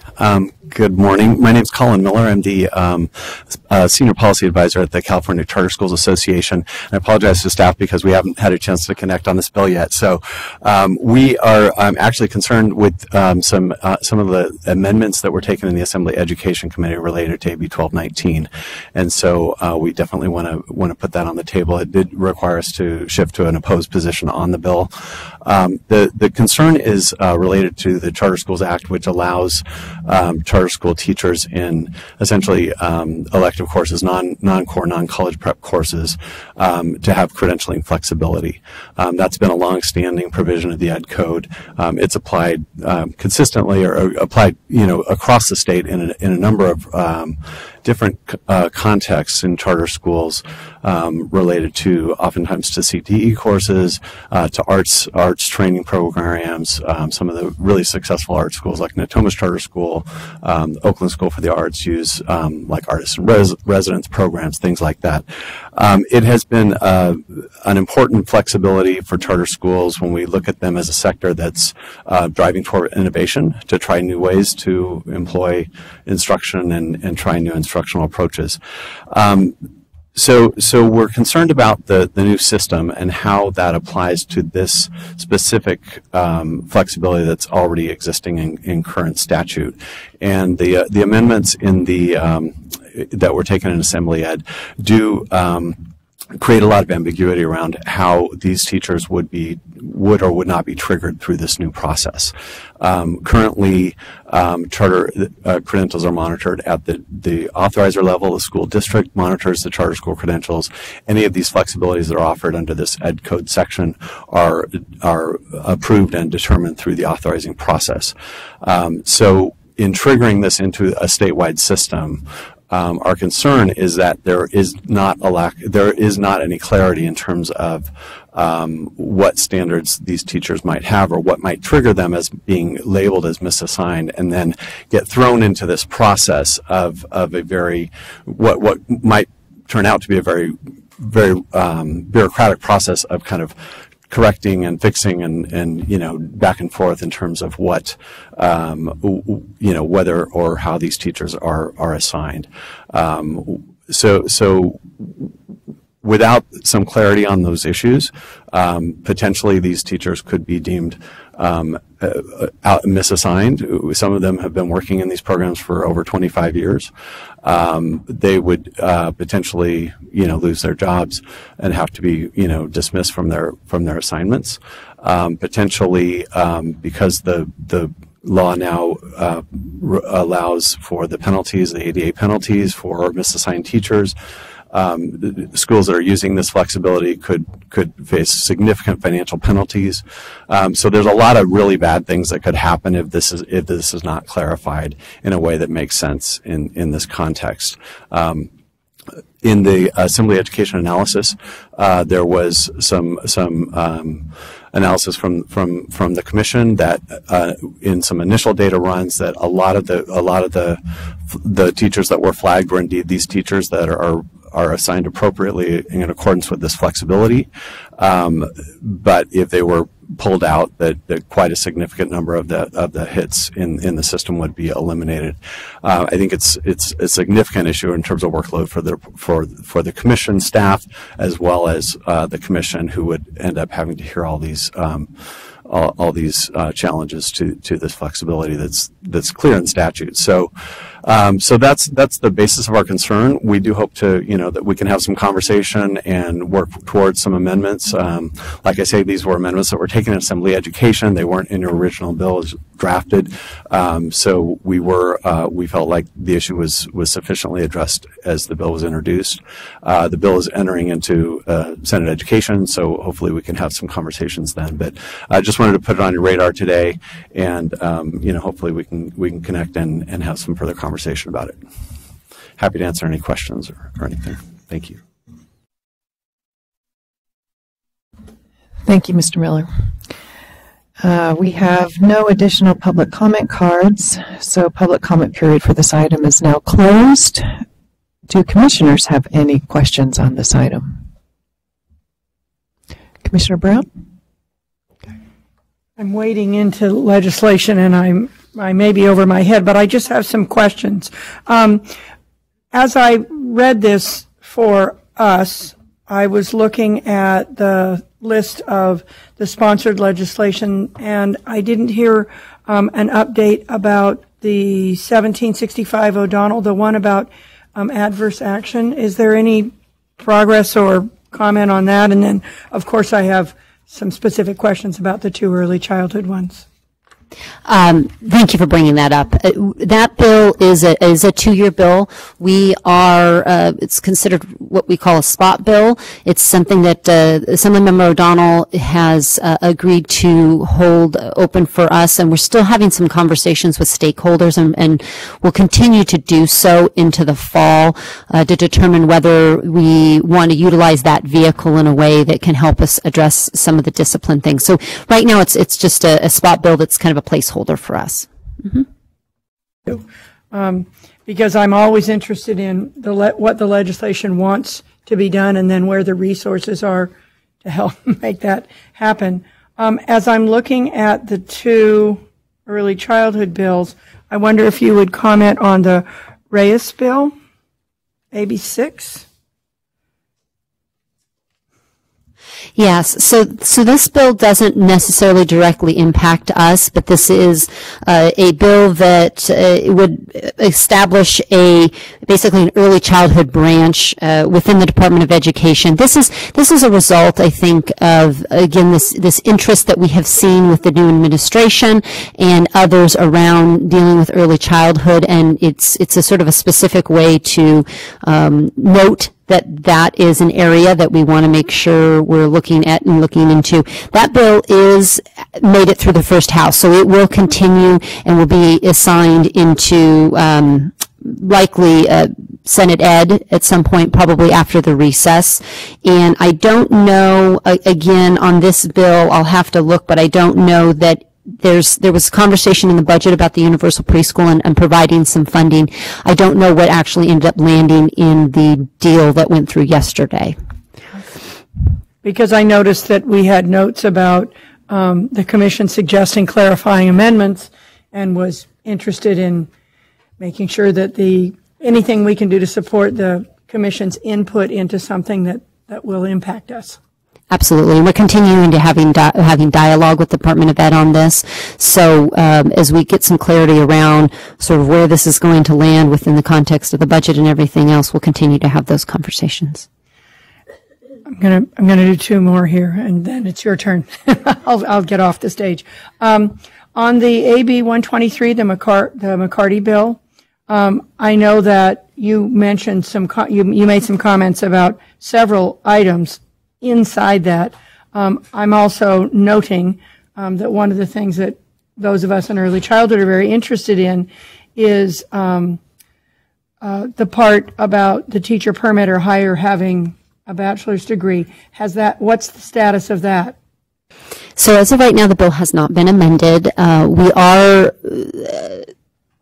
Speaker 17: good morning. My name is Colin Miller. I'm the Senior Policy Advisor at the California Charter Schools Association. And I apologize to staff because we haven't had a chance to connect on this bill yet. So we are actually concerned with some of the amendments that were taken in the Assembly Education Committee related to AB 1219. And so we definitely want to put that on the table. It did require us to shift to an opposed position on the bill. The concern is related to the Charter Schools Act, which allows charter school teachers in essentially elective courses, non-core, non-college prep courses, to have credentialing flexibility. That's been a long-standing provision of the Ed Code. It's applied consistently or applied, across the state in a number of different contexts in charter schools related to oftentimes to CTE courses, to arts training programs. Some of the really successful art schools like Natomas Charter School, Oakland School for the Arts use like artists in residence programs, things like that. It has been an important flexibility for charter schools when we look at them as a sector that's driving toward innovation to try new ways to employ instruction and try new instructional approaches. So we're concerned about the new system and how that applies to this specific flexibility that's already existing in current statute. And the amendments in the that were taken in Assembly Ed do create a lot of ambiguity around how these teachers would or would not be triggered through this new process. Currently, charter credentials are monitored at the authorizer level. The school district monitors the charter school credentials. Any of these flexibilities that are offered under this Ed Code section are approved and determined through the authorizing process. So in triggering this into a statewide system, our concern is that there is not any clarity in terms of what standards these teachers might have or what might trigger them as being labeled as misassigned, and then get thrown into this process of a very what might turn out to be a very bureaucratic process of kind of correcting and fixing and back and forth in terms of what whether or how these teachers are assigned. So without some clarity on those issues, potentially these teachers could be deemed misassigned. Some of them have been working in these programs for over 25 years. They would potentially, lose their jobs and have to be, dismissed from their assignments. Potentially, because the law now allows for the penalties, the ADA penalties for misassigned teachers. Schools that are using this flexibility could face significant financial penalties. So there's a lot of really bad things that could happen if this is not clarified in a way that makes sense in this context. In the Assembly Education Analysis, there was some analysis from the Commission that in some initial data runs that a lot of the teachers that were flagged were indeed these teachers that are assigned appropriately in accordance with this flexibility. But if they were pulled out, that quite a significant number of the hits in the system would be eliminated. I think it's a significant issue in terms of workload for the Commission staff as well as the Commission, who would end up having to hear all these challenges to this flexibility that's clear in statute. So that's the basis of our concern. We do hope to, that we can have some conversation and work towards some amendments. Like I say, these were amendments that were taken in Assembly Education. They weren't in your original bill as drafted. So we felt like the issue was sufficiently addressed as the bill was introduced. The bill is entering into Senate Education, so hopefully we can have some conversations then. But I just wanted to put it on your radar today, and hopefully we can connect and have some further conversation about it. Happy to answer any questions or anything. Thank you.
Speaker 1: Thank you, Mr. Miller. We have no additional public comment cards, so public comment period for this item is now closed. Do commissioners have any questions on this item? Commissioner Brown?
Speaker 12: I'm wading into legislation, and I may be over my head, but I just have some questions. As I read this for us, I was looking at the list of the sponsored legislation, and I didn't hear an update about the 1765 O'Donnell, the one about adverse action. Is there any progress or comment on that? And then, of course, I have some specific questions about the two early childhood ones.
Speaker 16: Thank you for bringing that up. That bill is a 2-year bill. We are, it's considered what we call a spot bill. It's something that Assemblymember O'Donnell has agreed to hold open for us, and we're still having some conversations with stakeholders, and we'll continue to do so into the fall to determine whether we want to utilize that vehicle in a way that can help us address some of the discipline things. So right now it's just a spot bill that's kind of a placeholder for us. Mm-hmm.
Speaker 12: Because I'm always interested in what the legislation wants to be done, and then where the resources are to help make that happen. As I'm looking at the two early childhood bills, I wonder if you would comment on the Reyes bill, AB 6.
Speaker 16: Yes, so this bill doesn't necessarily directly impact us, but this is a bill that would establish basically an early childhood branch within the Department of Education. This is a result, I think, of again this interest that we have seen with the new administration and others around dealing with early childhood, and it's a sort of a specific way to note that is an area that we want to make sure we're looking at and looking into. That bill made it through the first house, so it will continue and will be assigned into likely Senate Ed at some point, probably after the recess. And I don't know, again, on this bill, I'll have to look, but I don't know that there was conversation in the budget about the universal preschool and providing some funding. I don't know what actually ended up landing in the deal that went through yesterday.
Speaker 12: Because I noticed that we had notes about the commission suggesting clarifying amendments and was interested in making sure that anything we can do to support the commission's input into something that will impact us.
Speaker 16: Absolutely. We're continuing to having dialogue with the Department of Ed on this. So as we get some clarity around sort of where this is going to land within the context of the budget and everything else, we'll continue to have those conversations.
Speaker 12: I'm gonna do two more here, and then it's your turn. I'll get off the stage. On the AB 123, the McCarty bill, I know that you mentioned you made some comments about several items inside that. I'm also noting that one of the things that those of us in early childhood are very interested in is the part about the teacher permit or higher having a bachelor's degree. What's the status of that?
Speaker 16: So as of right now, the bill has not been amended.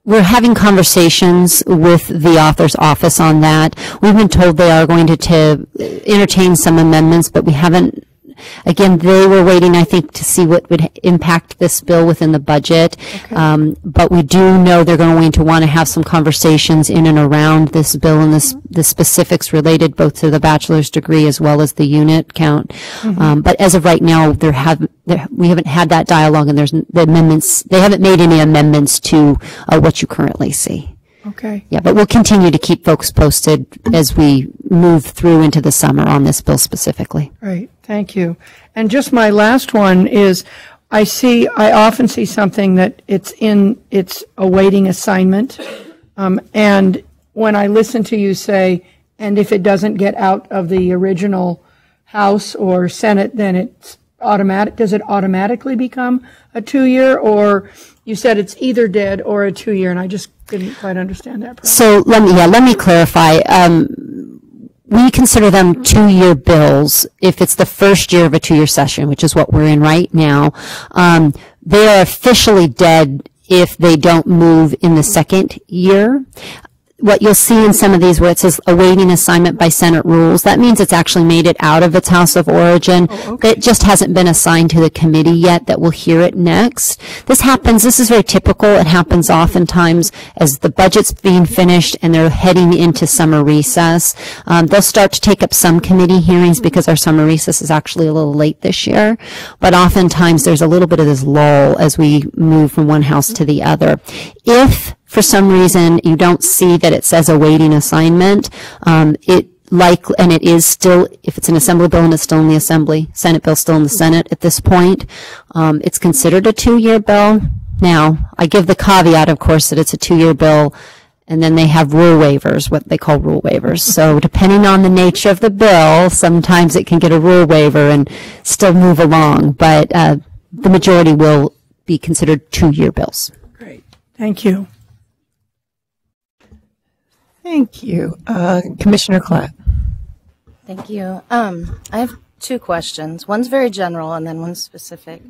Speaker 16: We're having conversations with the author's office on that. We've been told they are going to entertain some amendments, but we haven't. Again, they were waiting, I think, to see what would impact this bill within the budget. Okay. But we do know they're going to want to have some conversations in and around this bill and the specifics related both to the bachelor's degree as well as the unit count. Mm-hmm. But as of right now, we haven't had that dialogue, and there's the amendments. They haven't made any amendments to what you currently see.
Speaker 12: Okay.
Speaker 16: Yeah, but we'll continue to keep folks posted as we move through into the summer on this bill specifically.
Speaker 12: Right. Thank you. And just my last one is, I often see something that it's awaiting assignment. And when I listen to you say, and if it doesn't get out of the original House or Senate, then it's automatic. Does it automatically become a 2-year, or you said it's either dead or a 2-year, and I just didn't quite understand that.
Speaker 16: So let me clarify. We consider them 2-year bills if it's the first year of a 2-year session, which is what we're in right now. They are officially dead if they don't move in the second year. What you'll see in some of these where it says awaiting assignment by Senate rules, that means it's actually made it out of its house of origin. Oh, okay. It just hasn't been assigned to the committee yet that will hear it next. This is very typical. It happens oftentimes as the budget's being finished and they're heading into summer recess. They'll start to take up some committee hearings because our summer recess is actually a little late this year. But oftentimes there's a little bit of this lull as we move from one house to the other. If for some reason you don't see that it says awaiting assignment, and it is still, if it's an assembly bill and it's still in the assembly, Senate bill still in the Senate at this point, it's considered a 2-year bill. Now, I give the caveat, of course, that it's a 2-year bill, and then they have rule waivers, what they call rule waivers. So depending on the nature of the bill, sometimes it can get a rule waiver and still move along, but the majority will be considered 2-year bills.
Speaker 12: Great. Thank you.
Speaker 1: Thank you. Commissioner Klatt.
Speaker 5: Thank you. I have two questions. One's very general and then one's specific.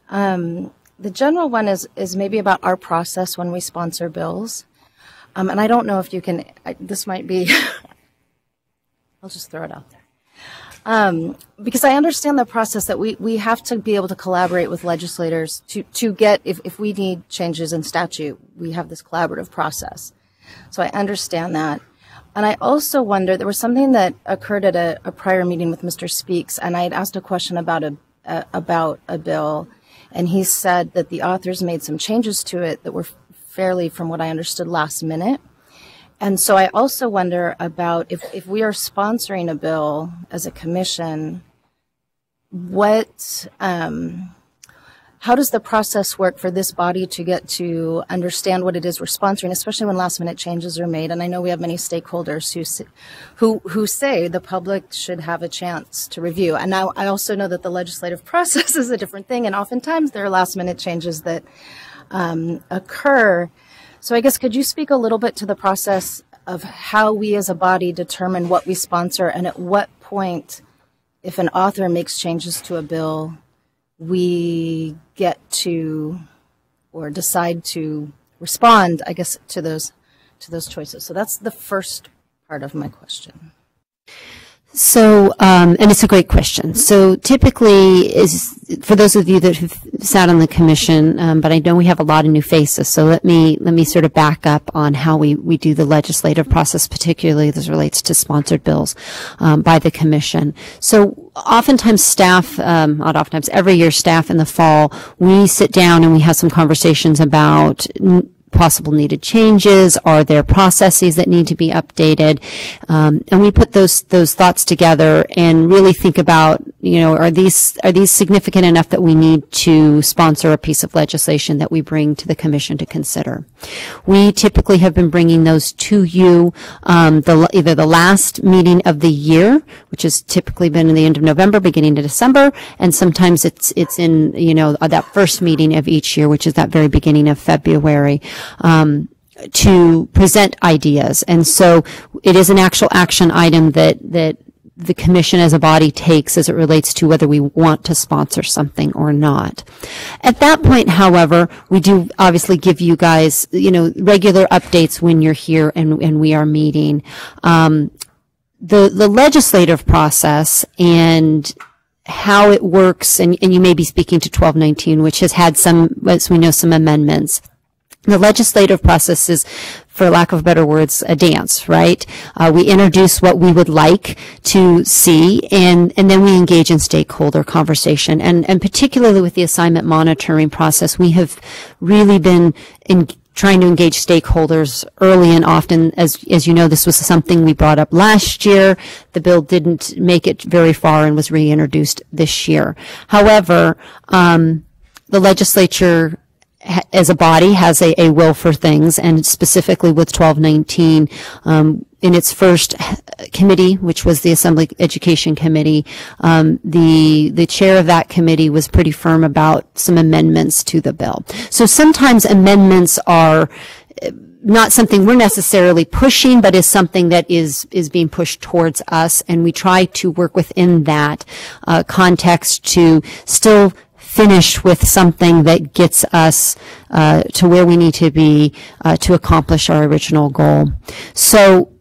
Speaker 5: The general one is maybe about our process when we sponsor bills. And I don't know if you can, this might be, I'll just throw it out there. Because I understand the process that we have to be able to collaborate with legislators to get, if we need changes in statute, we have this collaborative process. So I understand that. And I also wonder, there was something that occurred at a prior meeting with Mr. Speaks, and I had asked a question about a bill, and he said that the authors made some changes to it that were fairly, from what I understood, last minute. And so I also wonder about if we are sponsoring a bill as a commission, how does the process work for this body to get to understand what it is we're sponsoring, especially when last minute changes are made? And I know we have many stakeholders who say the public should have a chance to review. And now I also know that the legislative process is a different thing, and oftentimes there are last minute changes that occur. So I guess could you speak a little bit to the process of how we as a body determine what we sponsor, and at what point, if an author makes changes to a bill, we get to or decide to respond, I guess, to those choices. So that's the first part of my question.
Speaker 16: So, and it's a great question. So typically, for those of you that have sat on the commission, but I know we have a lot of new faces, so let me sort of back up on how we do the legislative process, particularly as it relates to sponsored bills by the commission. So oftentimes staff, not oftentimes, every year staff in the fall, we sit down and we have some conversations about possible needed changes. Are there processes that need to be updated? And we put those thoughts together and really think about, are these significant enough that we need to sponsor a piece of legislation that we bring to the commission to consider? We typically have been bringing those to you either the last meeting of the year, which has typically been in the end of November, beginning of December, and sometimes it's in that first meeting of each year, which is that very beginning of February. To present ideas. And so it is an actual action item that the commission as a body takes as it relates to whether we want to sponsor something or not. At that point, however, we do obviously give you guys, regular updates when you're here and we are meeting. The legislative process and how it works, and you may be speaking to 1219, which has had some, as we know, some amendments. The legislative process is, for lack of better words, a dance, right? We introduce what we would like to see, and then we engage in stakeholder conversation. And particularly with the assignment monitoring process, we have really been trying to engage stakeholders early and often. As you know, this was something we brought up last year. The bill didn't make it very far and was reintroduced this year. However, the legislature as a body has a will for things, and specifically with 1219, in its first committee, which was the Assembly Education Committee, the chair of that committee was pretty firm about some amendments to the bill. So sometimes amendments are not something we're necessarily pushing, but is something that is being pushed towards us, and we try to work within that context to still finish with something that gets us to where we need to be to accomplish our original goal. So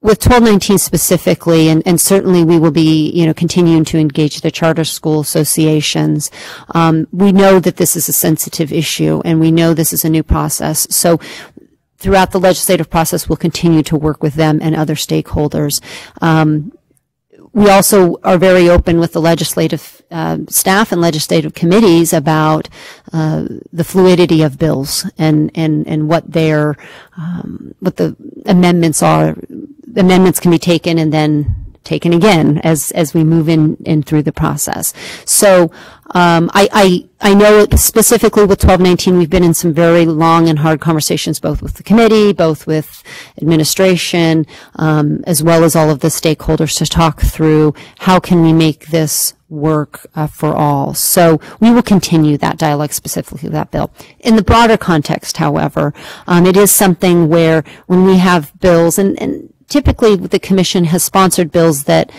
Speaker 16: with 1219 specifically, and certainly we will be, continuing to engage the charter school associations. We know that this is a sensitive issue, and we know this is a new process. So throughout the legislative process, we'll continue to work with them and other stakeholders. We also are very open with the legislative staff and legislative committees about the fluidity of bills and what their what the amendments are. Amendments can be taken and then taken again as we move in through the process. So I know specifically with 1219, we've been in some very long and hard conversations, both with the committee, both with administration, as well as all of the stakeholders, to talk through how can we make this work for all. So we will continue that dialogue specifically with that bill. In the broader context, however, it is something where when we have bills, and typically the commission has sponsored bills that,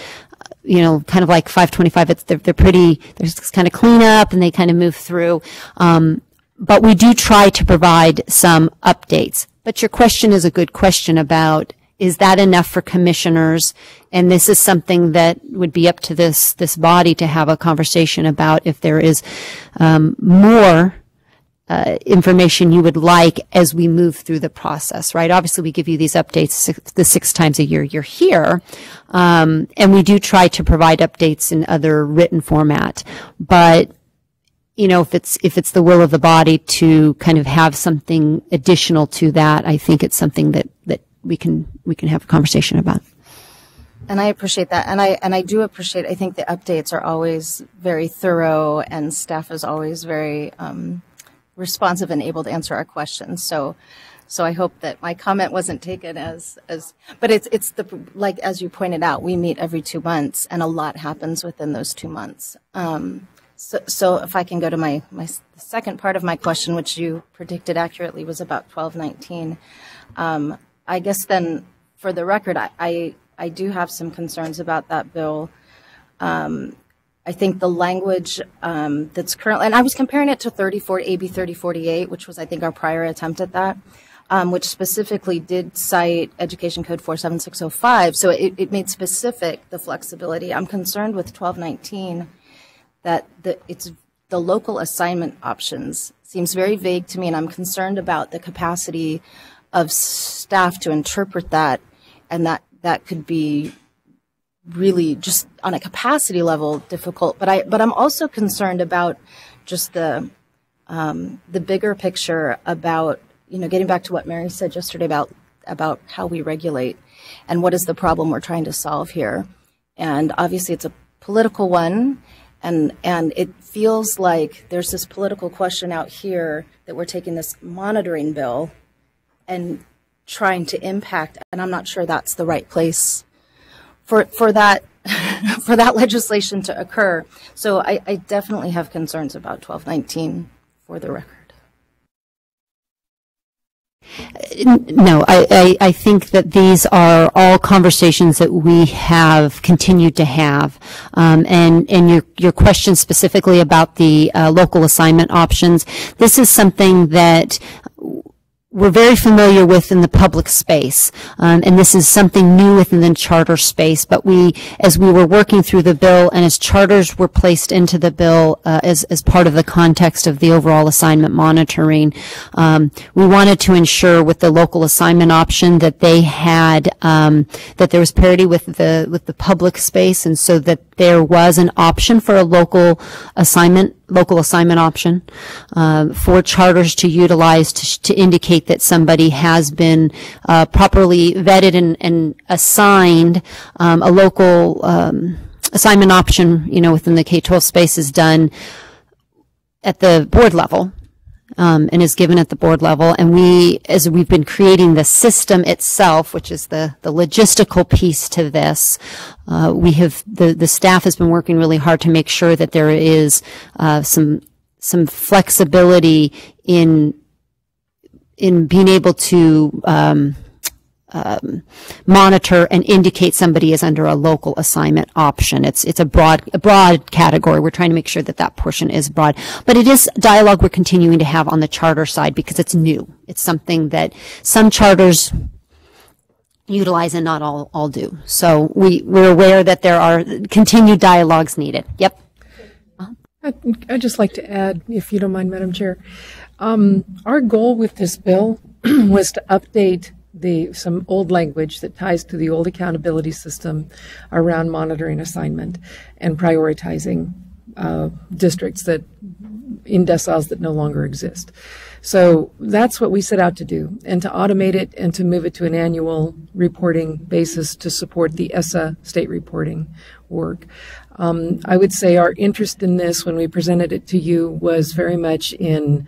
Speaker 16: kind of like 525, they're pretty, there's this kind of cleanup and they kind of move through. But we do try to provide some updates. But your question is a good question about, is that enough for commissioners? And this is something that would be up to this body to have a conversation about if there is more information you would like as we move through the process, right? Obviously, we give you these updates the 6 times a year you're here, and we do try to provide updates in other written format. But if it's the will of the body to kind of have something additional to that, I think it's something that we can have a conversation about.
Speaker 5: And I appreciate that. And I do appreciate, I think the updates are always very thorough and staff is always very responsive and able to answer our questions. So I hope that my comment wasn't taken as but it's like, as you pointed out, we meet every 2 months and a lot happens within those 2 months. So if I can go to my second part of my question, which you predicted accurately was about 1219. I guess then for the record, I do have some concerns about that bill. I think the language that's currently, and I was comparing it to AB 3048, which was, I think, our prior attempt at that, which specifically did cite Education Code 47605. So it made specific the flexibility. I'm concerned with 1219 that it's the local assignment options seems very vague to me, and I'm concerned about the capacity of staff to interpret that, and that could be really just on a capacity level difficult. But I'm also concerned about just the bigger picture about, getting back to what Mary said yesterday about how we regulate and what is the problem we're trying to solve here. And obviously it's a political one, and it feels like there's this political question out here that we're taking this monitoring bill and trying to impact, and I'm not sure that's the right place for that for that legislation to occur. So I definitely have concerns about 1219 for the record.
Speaker 16: No, I think that these are all conversations that we have continued to have. And your question specifically about the local assignment options, this is something that we're very familiar with in the public space, and this is something new within the charter space. But as we were working through the bill, and as charters were placed into the bill as part of the context of the overall assignment monitoring, we wanted to ensure with the local assignment option that they had that there was parity with the public space, and so that there was an option for a local assignment option for charters to utilize to indicate that somebody has been properly vetted and assigned. A local assignment option, within the K-12 space is done at the board level. And is given at the board level. And as we've been creating the system itself, which is the logistical piece to this, the staff has been working really hard to make sure that there is some flexibility in being able to monitor and indicate somebody is under a local assignment option. It's a broad category. We're trying to make sure that portion is broad, but it is dialogue we're continuing to have on the charter side because it's new. It's something that some charters utilize and not all do. So we're aware that there are continued dialogues needed. Yep.
Speaker 18: I'd just like to add, if you don't mind, Madam Chair, our goal with this bill was to update some old language that ties to the old accountability system around monitoring assignment and prioritizing districts that in deciles that no longer exist. So that's what we set out to do, and to automate it and to move it to an annual reporting basis to support the ESSA state reporting work. I would say our interest in this when we presented it to you was very much in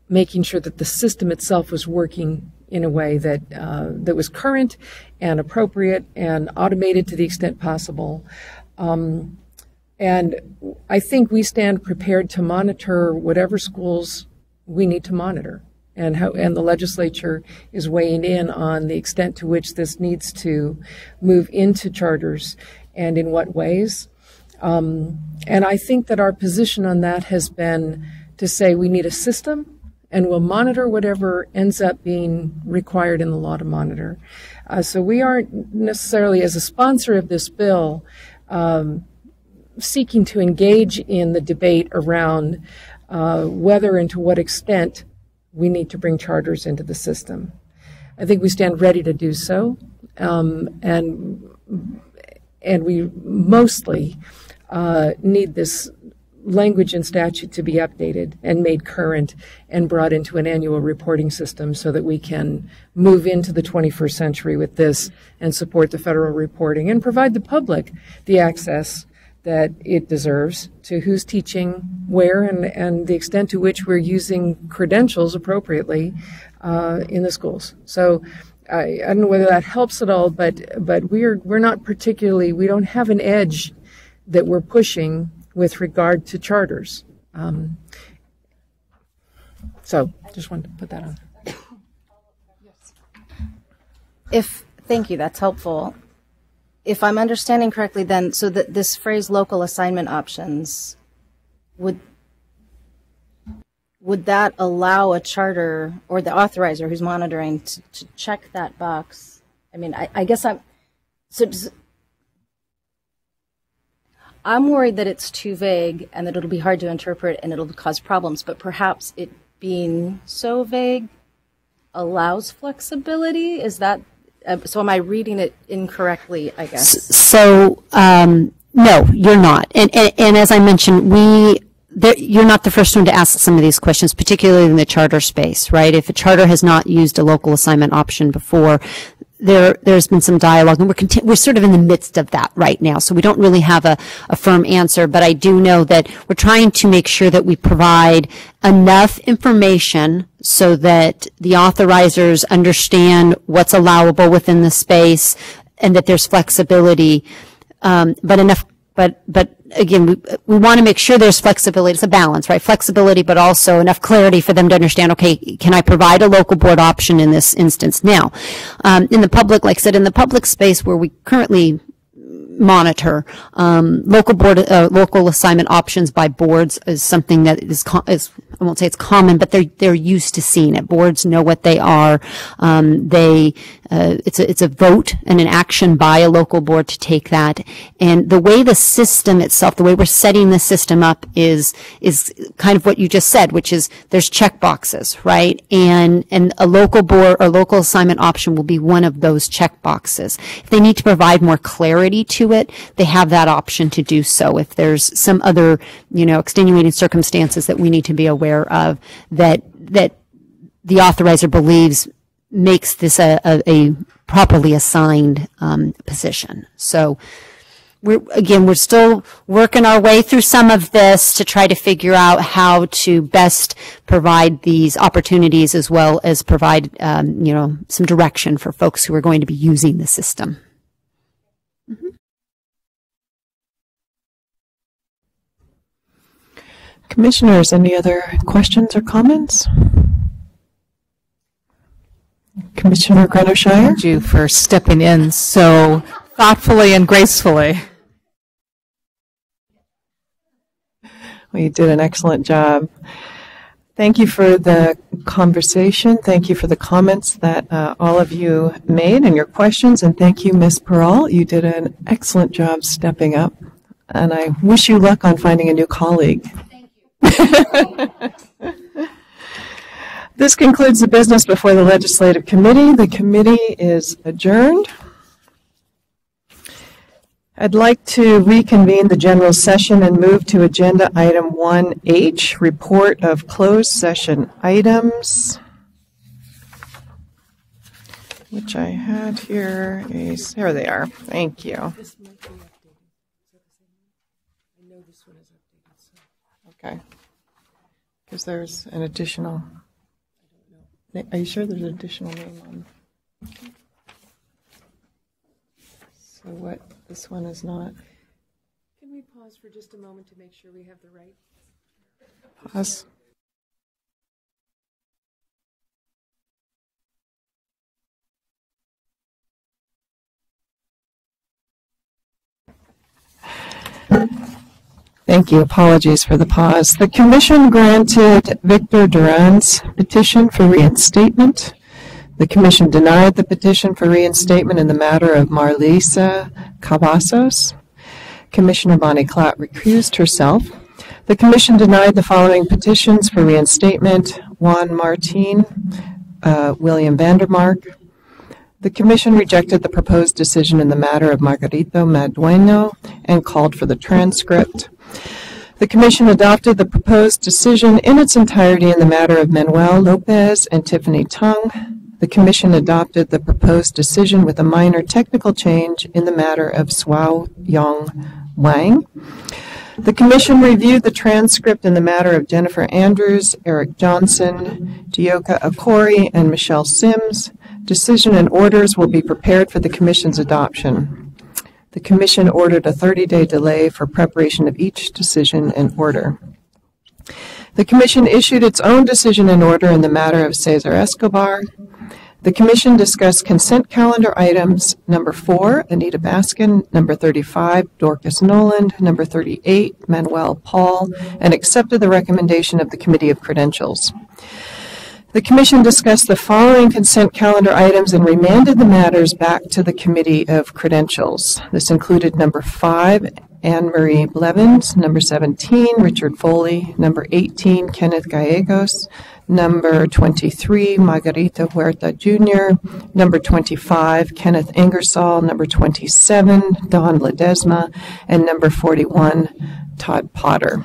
Speaker 18: making sure that the system itself was working in a way that that was current and appropriate and automated to the extent possible. And I think we stand prepared to monitor whatever schools we need to monitor, and the legislature is weighing in on the extent to which this needs to move into charters and in what ways. And I think that our position on that has been to say we need a system, and we'll monitor whatever ends up being required in the law to monitor. So we aren't necessarily, as a sponsor of this bill, seeking to engage in the debate around whether and to what extent we need to bring charters into the system. I think we stand ready to do so, and we mostly need this language and statute to be updated and made current and brought into an annual reporting system so that we can move into the 21st century with this and support the federal reporting and provide the public the access that it deserves to who's teaching where and the extent to which we're using credentials appropriately in the schools. So I don't know whether that helps at all, but we're not particularly, we don't have an edge that we're pushing with regard to charters. So just wanted to put that on.
Speaker 5: Thank you, that's helpful. If I'm understanding correctly then, so that this phrase local assignment options, would that allow a charter or the authorizer who's monitoring to check that box? I mean, I guess I'm worried that it's too vague and that it'll be hard to interpret and it'll cause problems, but perhaps it being so vague allows flexibility? Is that, so am I reading it incorrectly, I guess?
Speaker 16: So, no, you're not. And as I mentioned, you're not the first one to ask some of these questions, particularly in the charter space, right? If a charter has not used a local assignment option before, there's been some dialogue, and we're sort of in the midst of that right now. So we don't really have a firm answer, but I do know that we're trying to make sure that we provide enough information so that the authorizers understand what's allowable within the space and that there's flexibility, but again, we want to make sure there's flexibility. It's a balance, right? Flexibility, but also enough clarity for them to understand, okay, can I provide a local board option in this instance? Now, in the public, like I said, in the public space where we currently monitor, local assignment options by boards is something that is I won't say it's common, but they're used to seeing it. Boards know what they are. It's a vote and an action by a local board to take that. And the way the system itself, the way we're setting the system up is kind of what you just said, which is there's check boxes, right? And a local board or local assignment option will be one of those check boxes. If they need to provide more clarity to it, they have that option to do so. If there's some other, extenuating circumstances that we need to be aware of that the authorizer believes makes this a properly assigned position. So we're still working our way through some of this to try to figure out how to best provide these opportunities as well as provide some direction for folks who are going to be using the system. Mm-hmm.
Speaker 1: Commissioners, any other questions or comments? Commissioner Grenoshire?
Speaker 19: Thank you for stepping in so thoughtfully and gracefully.
Speaker 1: Well, you did an excellent job. Thank you for the conversation. Thank you for the comments that all of you made and your questions. And thank you, Ms. Pearl. You did an excellent job stepping up. And I wish you luck on finding a new colleague. This concludes the business before the Legislative Committee. The committee is adjourned. I'd like to reconvene the general session and move to agenda item 1H, report of closed session items, which I had here. Here they are. Thank you. Okay. Because there's an additional. Are you sure there's an additional name on? So what? This one is not.
Speaker 18: Can we pause for just a moment to make sure we have the right?
Speaker 1: Pause. Thank you. Apologies for the pause. The Commission granted Victor Duran's petition for reinstatement. The Commission denied the petition for reinstatement in the matter of Marlisa Cavazos. Commissioner Bonnie Klatt recused herself. The Commission denied the following petitions for reinstatement: Juan Martin, William Vandermark. The Commission rejected the proposed decision in the matter of Margarito Madueno and called for the transcript. The Commission adopted the proposed decision in its entirety in the matter of Manuel Lopez and Tiffany Tung. The Commission adopted the proposed decision with a minor technical change in the matter of Suao Yong Wang. The Commission reviewed the transcript in the matter of Jennifer Andrews, Eric Johnson, Dioka Akori, and Michelle Sims. Decision and orders will be prepared for the Commission's adoption. The Commission ordered a 30-day delay for preparation of each decision and order. The Commission issued its own decision and order in the matter of Cesar Escobar. The Commission discussed consent calendar items number 4, Anita Baskin, number 35, Dorcas Noland, number 38, Manuel Paul, and accepted the recommendation of the Committee of Credentials. The Commission discussed the following consent calendar items and remanded the matters back to the Committee of Credentials. This included number 5, Anne-Marie Blevins, number 17, Richard Foley, number 18, Kenneth Gallegos, number 23, Margarita Huerta Jr., number 25, Kenneth Ingersoll, number 27, Don Ledesma, and number 41, Todd Potter.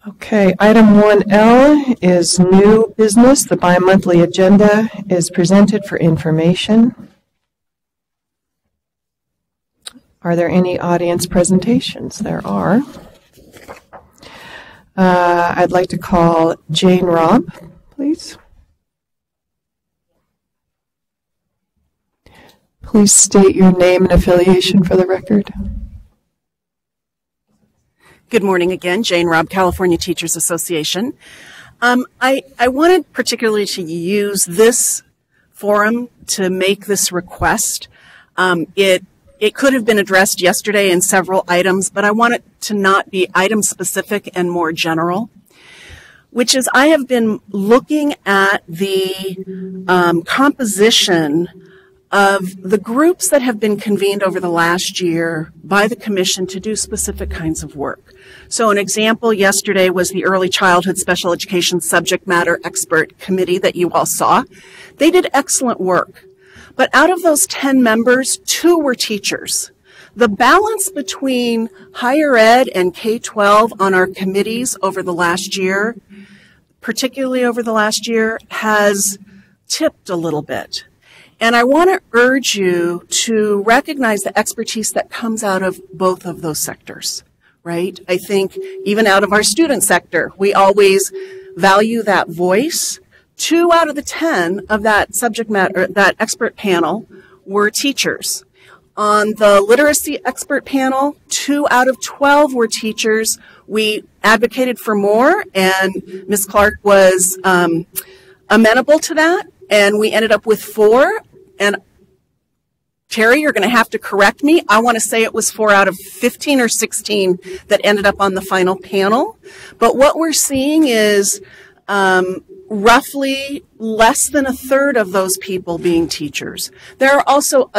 Speaker 1: Okay, item 1L is new business. The bi-monthly agenda is presented for information. Are there any audience presentations? There are. I'd like to call Jane Robb, please. Please state your name and affiliation for the record.
Speaker 7: Good morning again, Jane Robb, California Teachers Association. I wanted particularly to use this forum to make this request. It could have been addressed yesterday in several items, but I want it to not be item specific and more general, which is I have been looking at the composition of the groups that have been convened over the last year by the Commission to do specific kinds of work. So an example yesterday was the Early Childhood Special Education Subject Matter Expert Committee that you all saw. They did excellent work. But out of those 10 members, 2 were teachers. The balance between higher ed and K-12 on our committees over the last year, particularly over the last year, has tipped a little bit. And I want to urge you to recognize the expertise that comes out of both of those sectors, right? I think even out of our student sector, we always value that voice. 2 out of the 10 of that subject matter, that expert panel, were teachers. On the literacy expert panel, 2 out of 12 were teachers. We advocated for more, and Ms. Clark was amenable to that, and we ended up with 4. And Terry, you're going to have to correct me. I want to say it was 4 out of 15 or 16 that ended up on the final panel. But what we're seeing is roughly less than a third of those people being teachers. There are also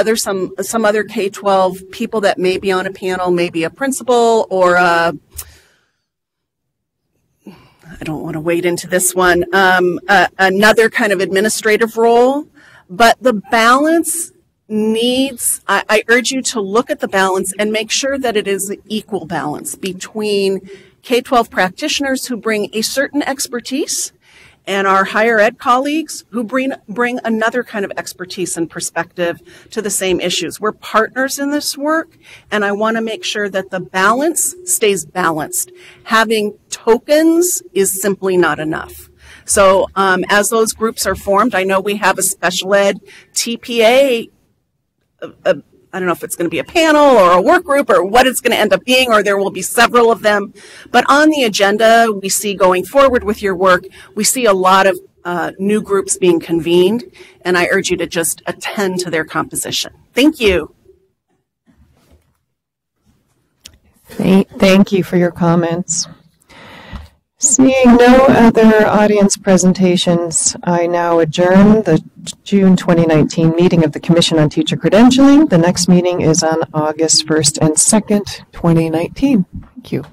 Speaker 7: some other K-12 people that may be on a panel, maybe a principal or I don't want to wade into this one, another kind of administrative role. But the balance needs, I urge you to look at the balance and make sure that it is the equal balance between K-12 practitioners who bring a certain expertise and our higher ed colleagues who bring another kind of expertise and perspective to the same issues. We're partners in this work, and I want to make sure that the balance stays balanced. Having tokens is simply not enough. So as those groups are formed, I know we have a special ed TPA, I don't know if it's going to be a panel or a work group or what it's going to end up being, or there will be several of them. But on the agenda, we see going forward with your work, we see a lot of new groups being convened, and I urge you to just attend to their composition. Thank you.
Speaker 1: Thank you for your comments. Seeing no other audience presentations, I now adjourn the June 2019 meeting of the Commission on Teacher Credentialing. The next meeting is on August 1st and 2nd, 2019. Thank you.